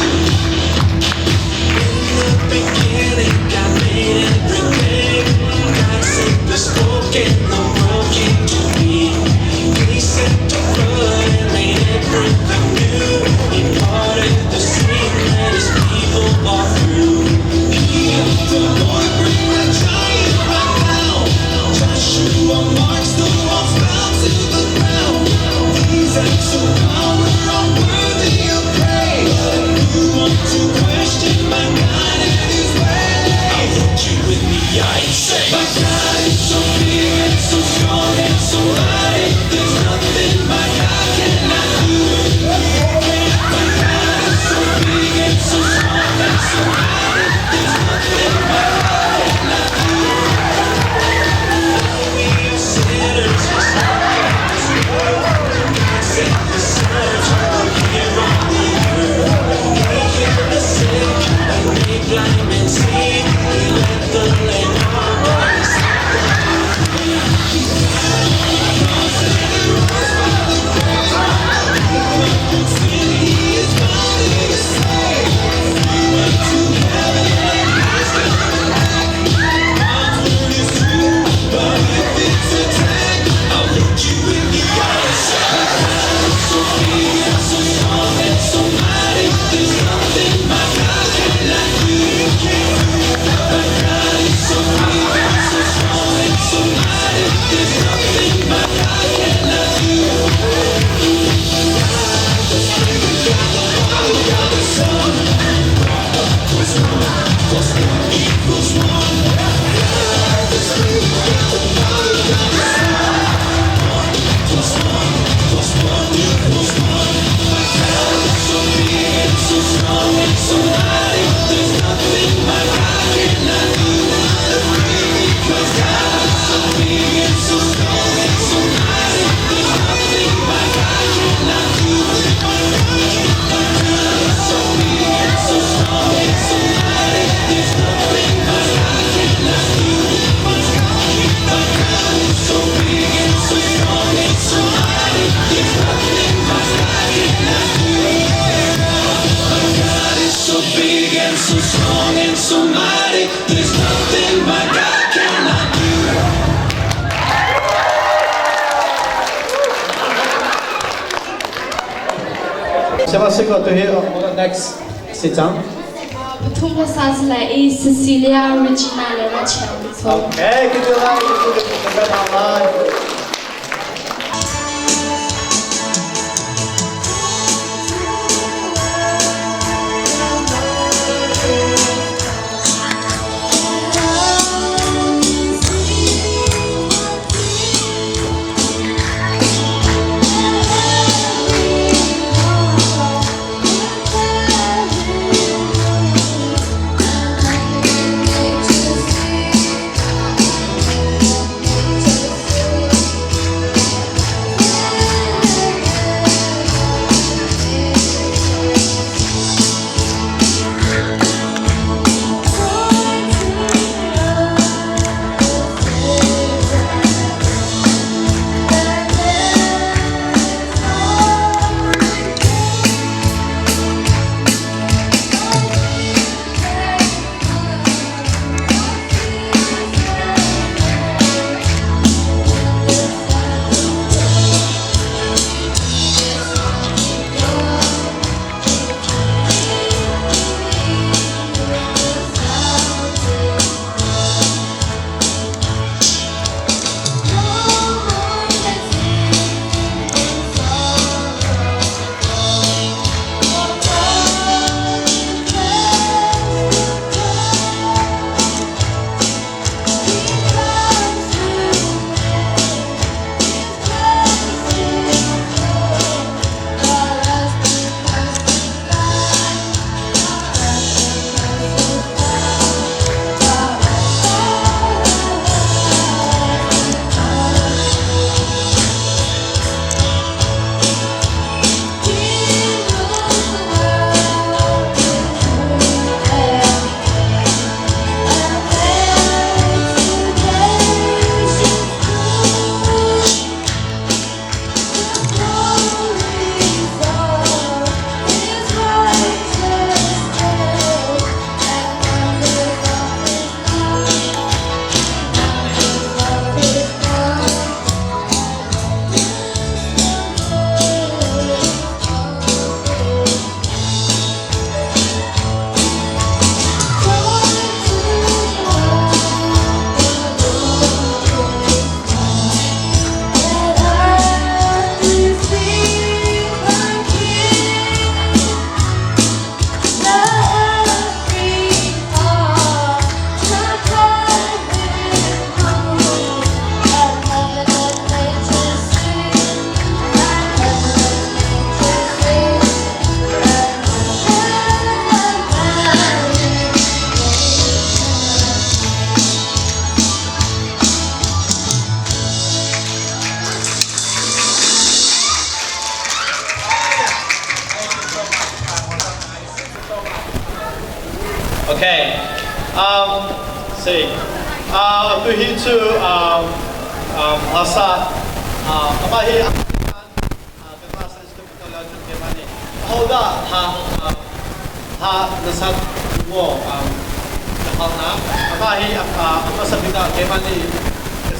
S7: In the beginning, God made everything. God simply spoke and the world came to be. He sent a flood and made everything new. He parted the sea that His people are through. He helped the boy bring the giant back down. Joshua marched the walls down to the ground. These acts of power are worthy of praise. You want to question my God and His way? I'll look you in the eye and say, my God is so big and so strong and so mighty. There's nothing my God cannot do. My God is so big and so strong and so mighty. There's nothing my God cannot do. We are sinners, just like this world. God sent the Son to come here on the earth. He healed the sick and made blind men see. He let the lame walk on His
S6: Siapa sih kau tu here? Next, Sitang.
S3: Betul pasal selain Cecilia, Regina dan Rachel. So,
S1: Okay, ganti lagi untuk band Halal.
S6: Say, to hit to Hassan, Amahi, hold up, nasad mo, na, Amahi, Sabita, Kemani,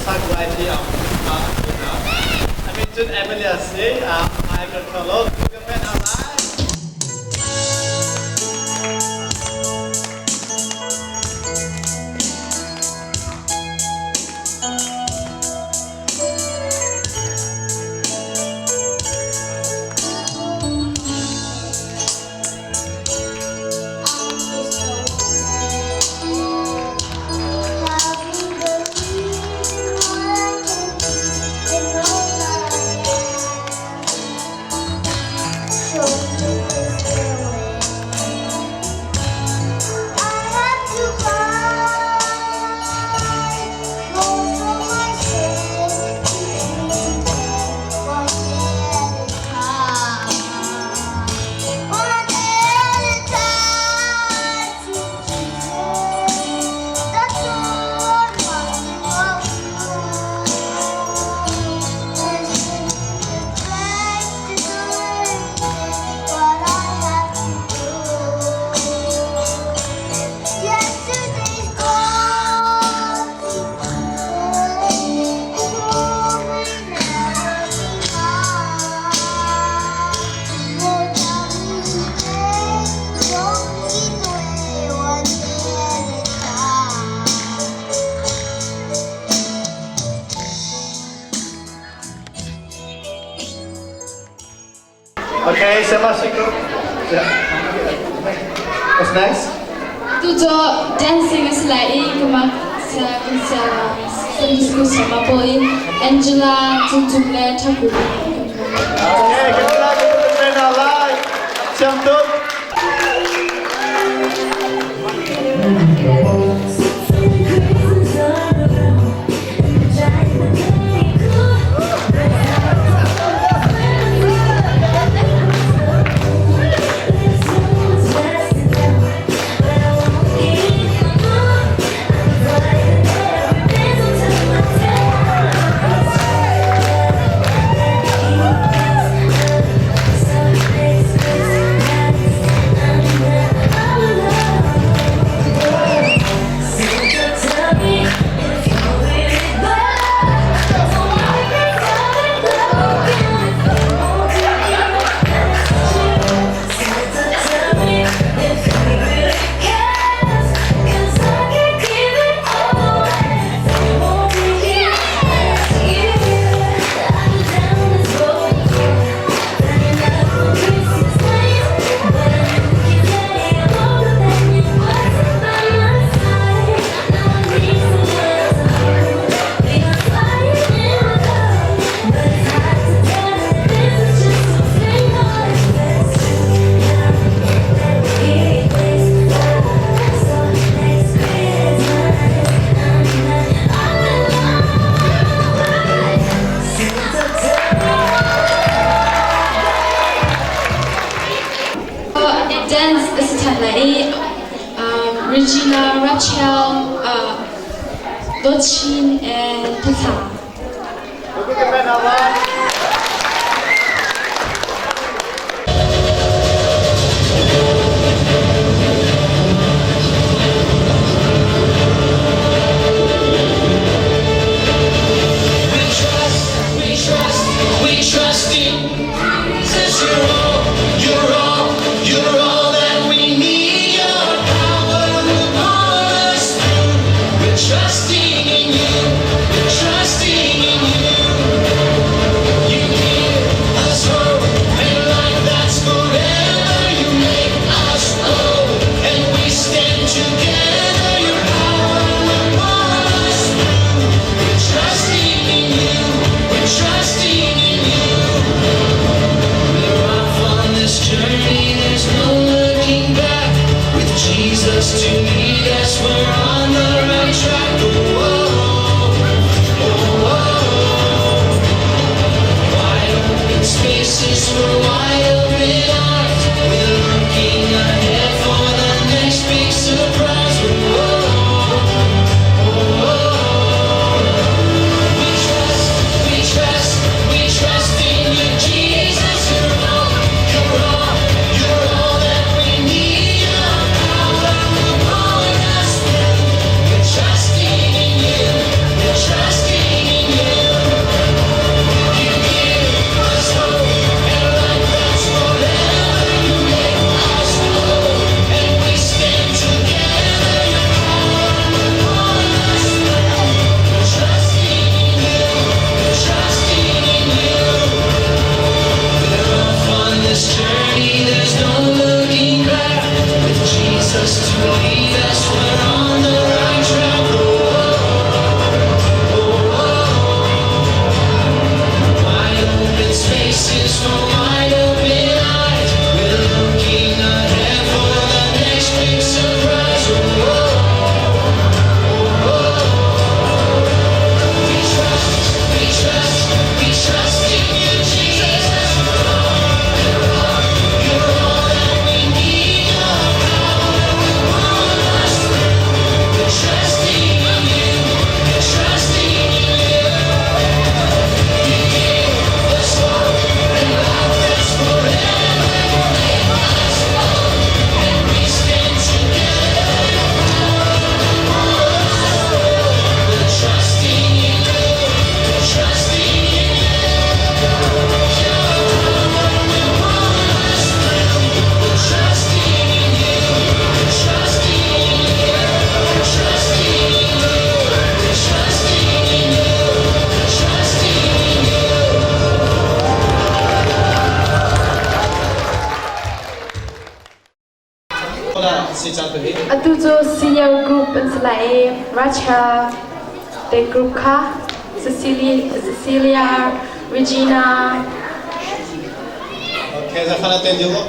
S6: Sag ID, I mean, to Emilia say, I can follow, Okay, Samashiko. What's next?
S3: Tu cho dancing is like kemak sa Sunday school sama boy Angela Tuntungle Thakuri.
S1: Okay, kita lagi berbeda live. Cantik.
S3: Dance is like Regina, Rachel, Dochin, and Tata.
S7: We trust in Jesus, you're all that we need. Your power will pull us through. We're trusting in you. We're trusting in you.
S3: atu chu senior group an salai Racha the group kha Cecilia Regina
S6: Okay, Zakhana Tendilo.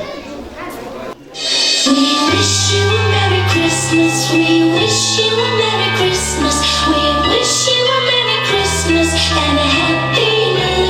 S7: We wish you a Merry Christmas. We wish you a Merry Christmas. We wish you a Merry Christmas and a Happy New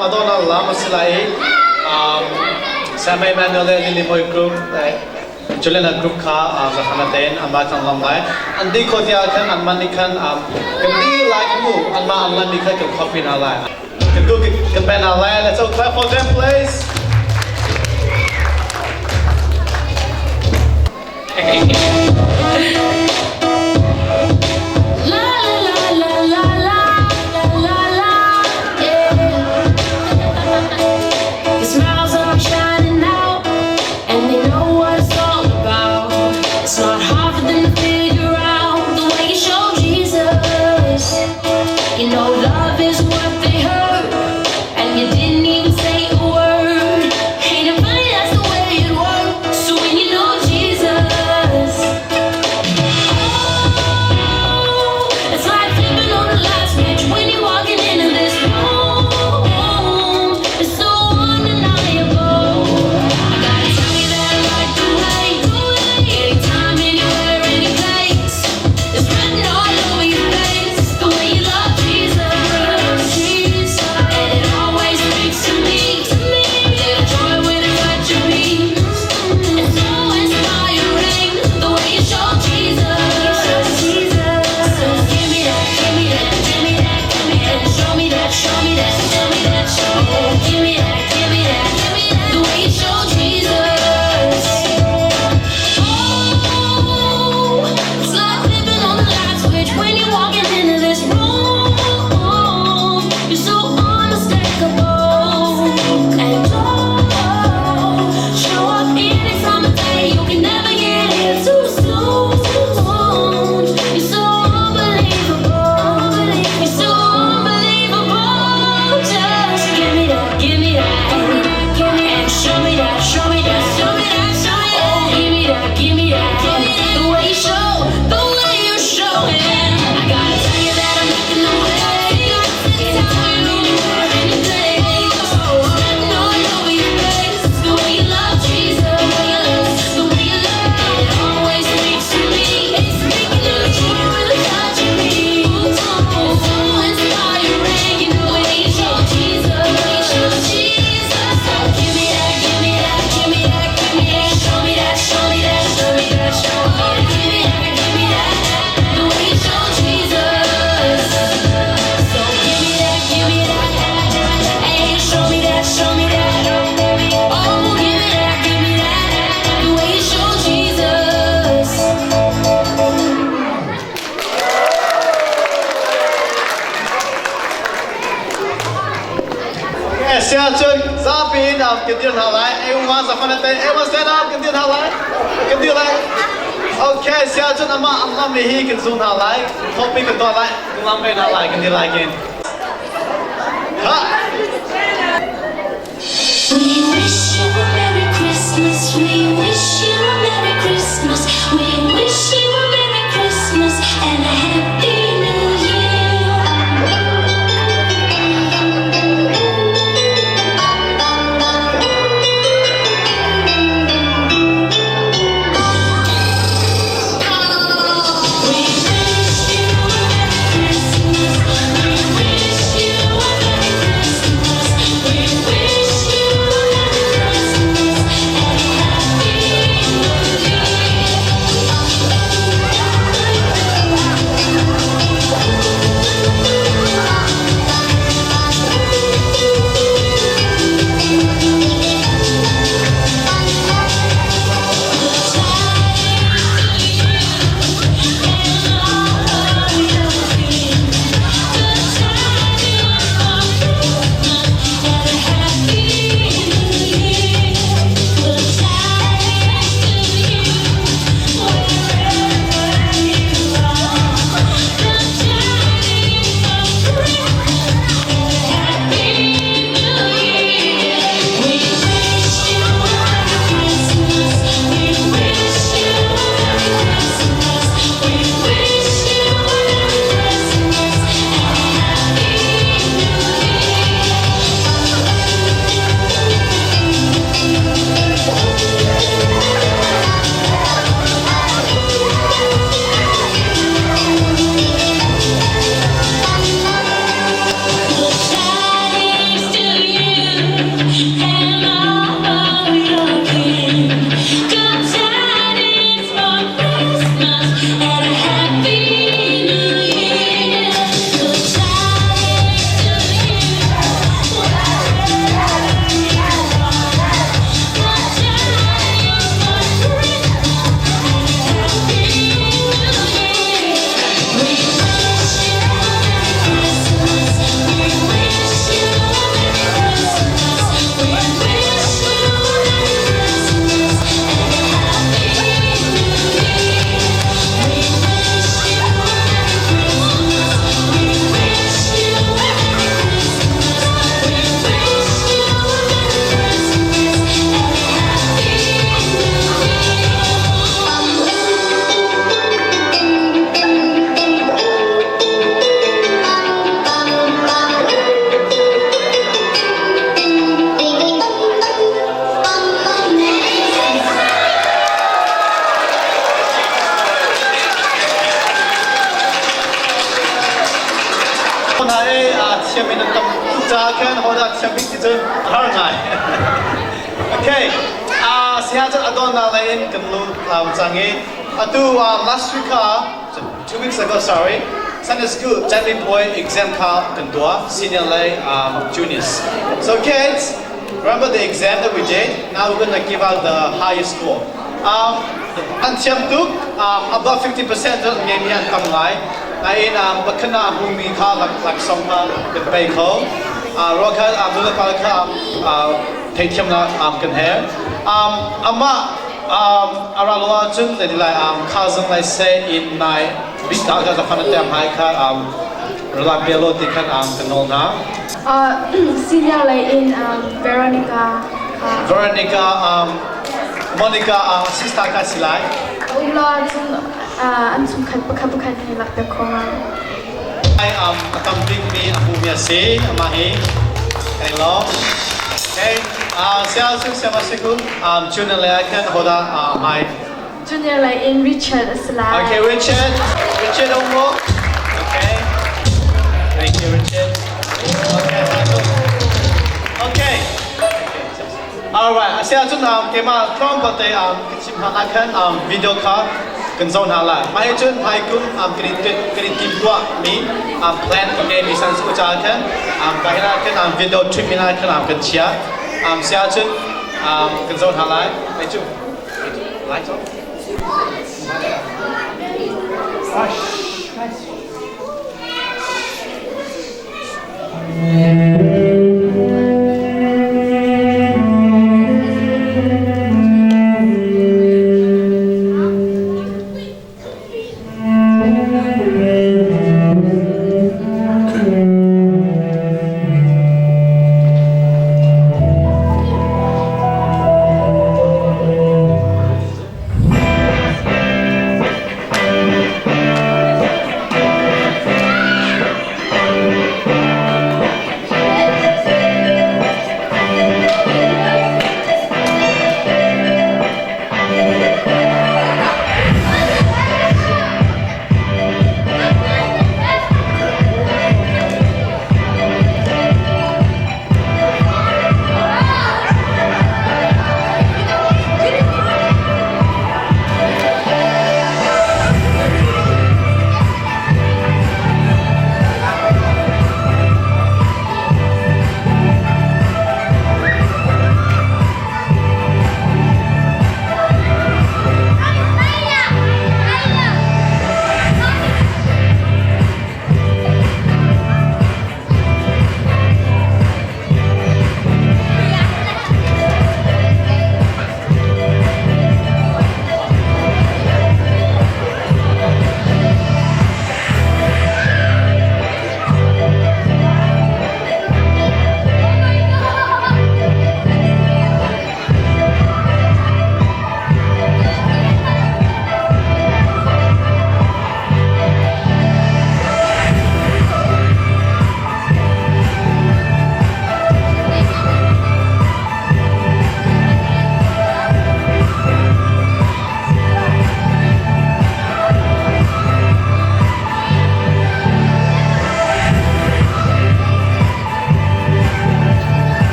S6: Madonna Lama Silai, Sam Emmanuel Lilimoy group, Juliana group ka Zakhana Den, Amatan Lamai, and di Kodia kan and Manikan, can be like move, and Ma Manika can copy na line. Can do can ben na line, let's all clap for them, please.
S7: Jesus.
S1: Sia Chun, Zapin, can do halai. Everyone, everyone stand up, can do halai. Can do like. Okay, Sia Chun, I'm me he can zoom halai. Topic can do halai. Lam me halai, can do like in. Ha!
S7: We wish you a Merry Christmas. We wish you a Merry Christmas. We wish you a Merry Christmas and a Happy New
S1: Okay, Sia Chun adon na lain kan lu zangi. Atu last week 2 weeks ago, sorry. Sunday school, Jamie Boy exam ka kan dua senior lay juniors. So kids, remember the exam that we did? Now we're gonna give out the highest score. Antiam tuk above 50% of ngemian kamlai. Nain bakana humi ka lak song ka kan bay ko. Roka mula ka take him can hair. Ama aralwa jun that like cousin like say in my big dog as a fan of them high car reliability can kanolna.
S3: Senior like in Veronica.
S1: Monica sister ka silai.
S3: Ulo an sum kat ni lak the koma.
S1: I accompanying me amumia say amahi. Hello. Okay. Sia Chun sama sekul junior lay kan hoda my
S3: Junior like in Richard Slide.
S1: Okay, Richard Omo. Okay. Thank you, Richard. Okay. Alright, Sia Chun kema from but they kisim halakan video call kan zone hala. Mai Chun mai kun kreatif dua mi plan okay mi sans ko chakan kahina kan video trip mina kan kan chia Sia Chun kan zone hala. Mai Chun. Lights on. Hush.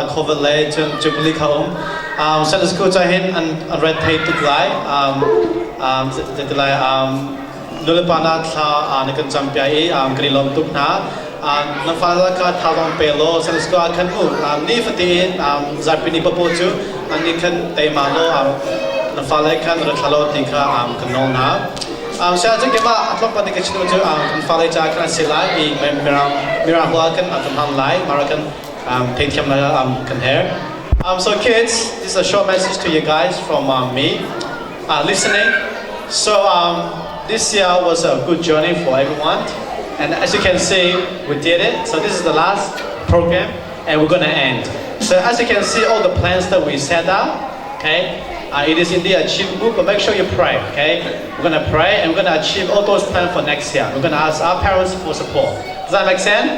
S6: cover lay chun jubilee kaum Sunday school cha hin an red tape tuk lai the lai lulipana tha ne kan champia e krilom tuk na na fala ka thalong pelo Sunday school kan u ni fatin zapini papo chu ani kan te malo na fala kan rathalo tika kanol na saya juga kema atlok pada kecil tu kan fala cha kan sila i mira hua kan atam lai marakan take him kan hair so kids, this is a short message to you guys from me listening. So this year was a good journey for everyone, and as you can see, we did it. So this is the last program, and we're gonna end. So as you can see, all the plans that we set up, okay, it is indeed achievable. But make sure you pray, okay? We're gonna pray, and we're gonna achieve all those plans for next year. We're gonna ask our parents for support. Does that make sense?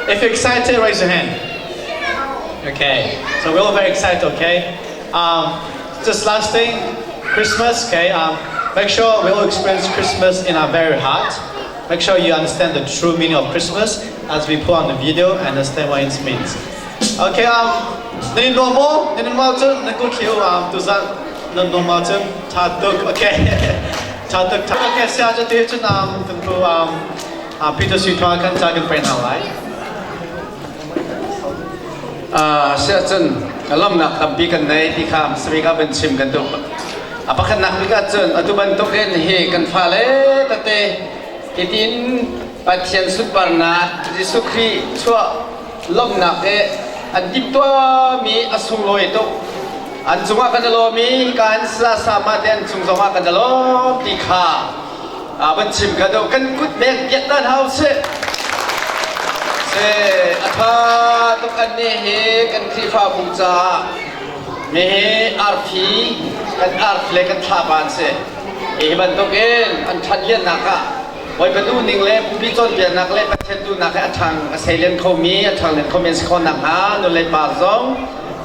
S6: If you're excited, raise your hand. Okay, so we're all very excited, okay? Just last thing, Christmas, okay? Make sure we all experience Christmas in our very heart. Make sure you understand the true meaning of Christmas as we put on the video and understand what it means. Okay, Nini normal to normal to tatuk, okay? Tatuk, okay, so I just did to Peter Sutwa kan jagan friend halai.
S2: เสียจนล้มหนักตับปีกันในที่ข้ามสวีกาเป็นชิมกันตุปะขันนักวิกาจนอตุบันตุกเอ็นเฮกันฟ้าเล่ตัดเตอิตินปัจเจียนสุดปานาจิสุครีชั่วล้มหนักอันดิบตัวมีอสุโลยตุอันจงว่ากันจะโลมีการสามารถเดินจงว่ากันจะโลที่ข้าเป็นชิมกันตุกันกุดเบกยัดด้านเฮาเสอัฐาตุกันเนเฮกันครีฟ้าบุญจาเมเฮอาร์พีกันอาร์ฟเลกันทาบานเสบันตุกเองอันทันเลียนนักะไว้เป็นดูนิ่งเล่ผู้พิจารณานักเล่ประเทศดูนักอัฐังเซเลนเขามีอัฐังเลนเขามีสคนนักหาดูเลยบาซง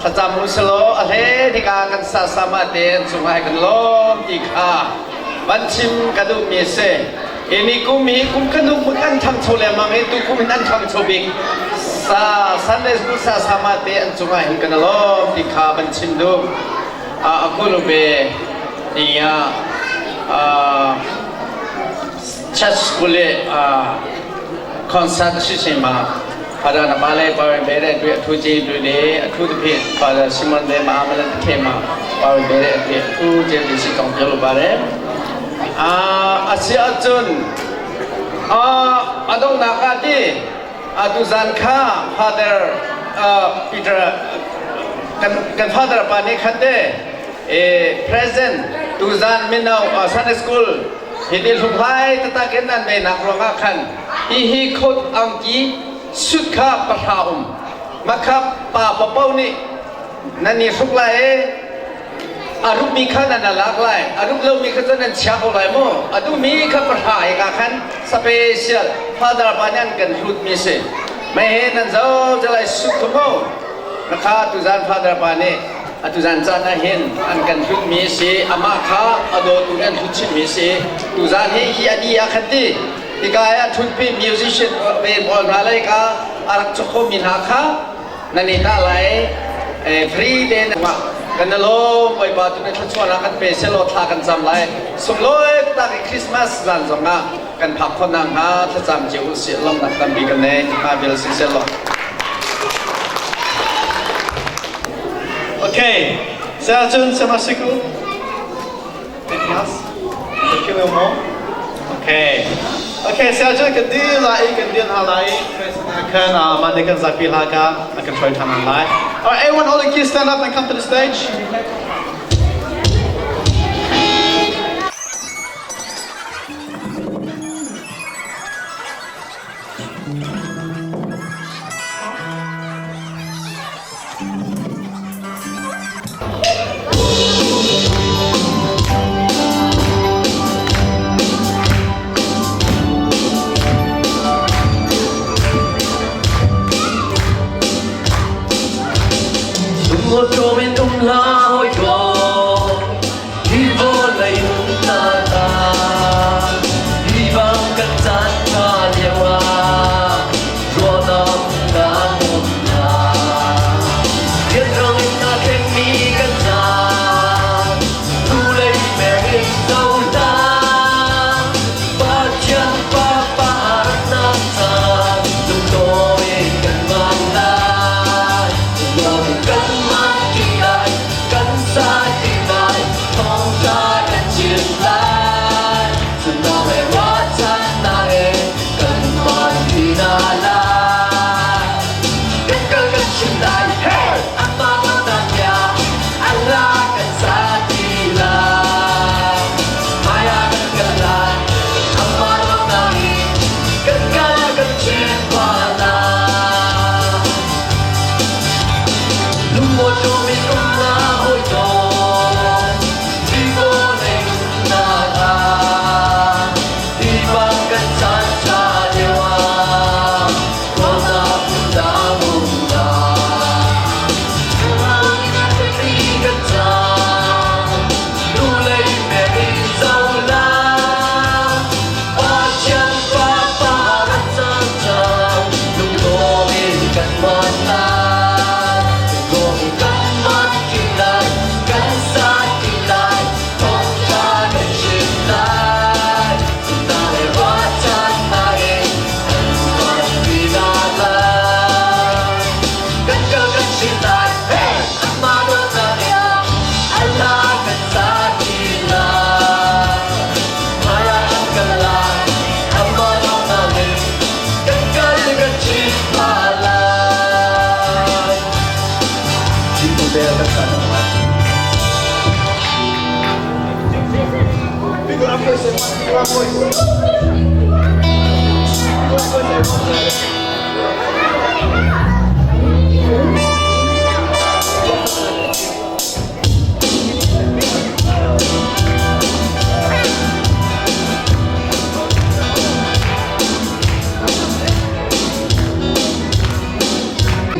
S2: ถ้าจำมุสโลอะไรที่การกันสามารถเดินส่งให้กันล้มอีกบัญชิมกันดูมีเสini kum kan du kan tham chole mang e tu kum nan tham chobik Sunday school sama te an chunga hin kan lo ti kha ban chin du akulu be iya church school concert shisima pada na bale pa be de du thu ji du de thu de phe pada simon de ma amala the ma pa be de thu je de si kong jalo bare Asia Jun adong nakati aduzan kha father Peter kan father pani khate present duzan minau Sunday school hidil hupai tata kenan be nakronga khan hi khot angki sukha pathaum makhap pa papau ni nani suklaiอารุมีขั้นนั้นหลากหลายอารุเรามีขั้นนั้นเช้าหลายโมอารุมีขั้นประหายกันสเปเชียลพาดราปานันกันรุดมีเสไม่เห็นนั่นเจ้าจะไล่สุดโมนะคะตุจานพาดราปานีตุจานจานเห็นอันกันรุดมีเสอามาข้าอโดตุนันรุดชิมีเสตุจานเฮียดีอาคันตีที่กายทุนพีมิวสิชเป็นบอลมาเลยก็อารักชโคมินาข้านันนี่ตาไหลฟรีเดนว่ากันโลไปบาตุนทัชวนากันเปเซโลทากันจำไรสมโลยตาคริสต์มาสจันทร์จงอ่ะกันพักคนนั่งหาถ้าจำเจ้าเสียลมนักกันบีกันเนยมาเบลซิเซโล
S6: Okay, saya Jun sama Siku. Anything else? Thank you more. Okay, saya Jun kendil halai, kan mandikan zapil haga, akan try taman lai. Alright, everyone, all the kids stand up and come to the stage.
S9: Một trô bên tung la hồi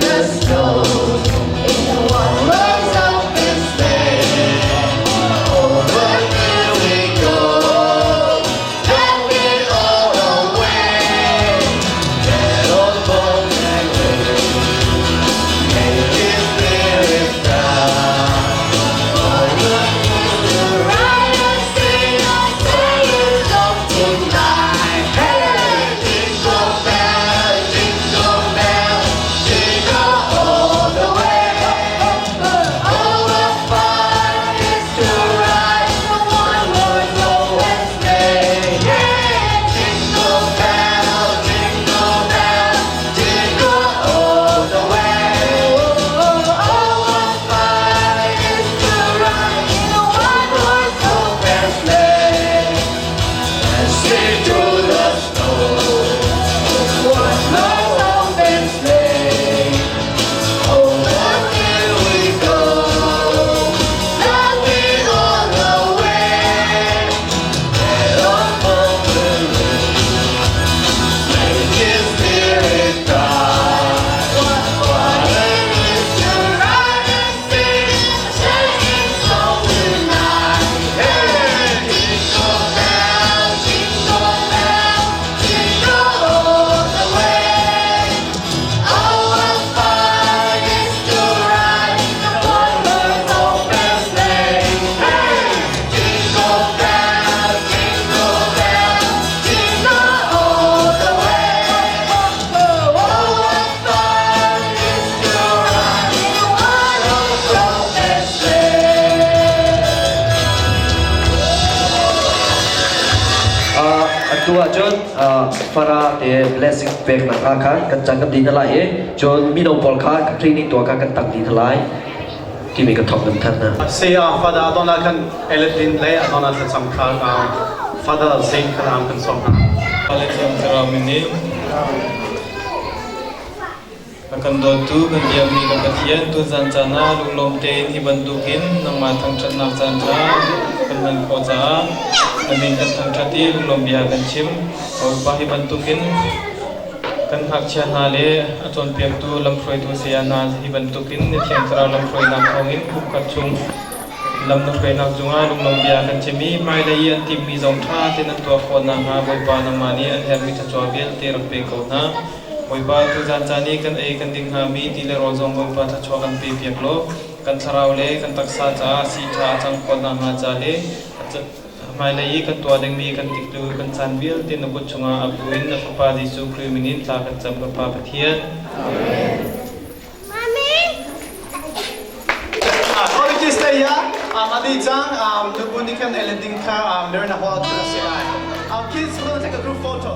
S1: Let's go in one world's open space. Over here we go, let it all away. Get on board and live, make his spirit proud. Over here, ride and sing, I say it love tonight. Hey, jingle bell, jingle bell, jingle all the way. Oh, what fun it is to ride in a one-horse open sleigh. Yeah, jingle bell, jingle all the way. Oh, what fun it is to ride in a one-horse open sleigh. Dancing through the snow, one-horse open sleigh. Over here we go, laughing all the way. Get on board the ring, make his spirit bright. What it is to ride and sing a sleighing song tonight. Hey, jingle bell, jingle all the way. Oh, what fun it is to ride in a one-horse open sleigh. Hey, jingle bell, jingle all the way. Oh, what fun it is to ride in a one-horse open sleigh.
S9: Atua John Farah the blessing back na kha kan chang kan din lai John mi dong pol kha training tua kha kan tang din lai ki me ka thok nam than na
S6: See, Father, Adonai kan Eladin lay Adonai sa samkal Father Zain kan kan song.
S8: Alexam Karamini akan dotu kan diam ni kapatian tu zancana lulom ten hibantukin nang matang chat nak zanca kan man koja amin kan thang chati lulom biha kan chim au pa hibantukin kan hak chia na le aton piak tu lam froi tu sia na hibantukin ni thiam tra lam froi nak khongin khup ka chung lam na froi nak junga lulom biha kan chimi mai le yan tim mi zong tha tin an to khon na ha boi pa na mani an her mi cha chawel te rak pe ko na boi pa tu zancani kan e kan ding ha mi ti le ro zong boi pa tha chwa kan pe piak lo kan tharau le kan taksa cha si tha chang khon na ha cha le mai le kan to ding mi kan tik tu kan chan bil tin na bu chunga abuin na pa Jesu Christ minin tla kan cham ka pa pathian
S1: Apologies tayo. Adi Jang, Lubunikan Eladin ka, learn a whole class. Kids, we're gonna take a group photo.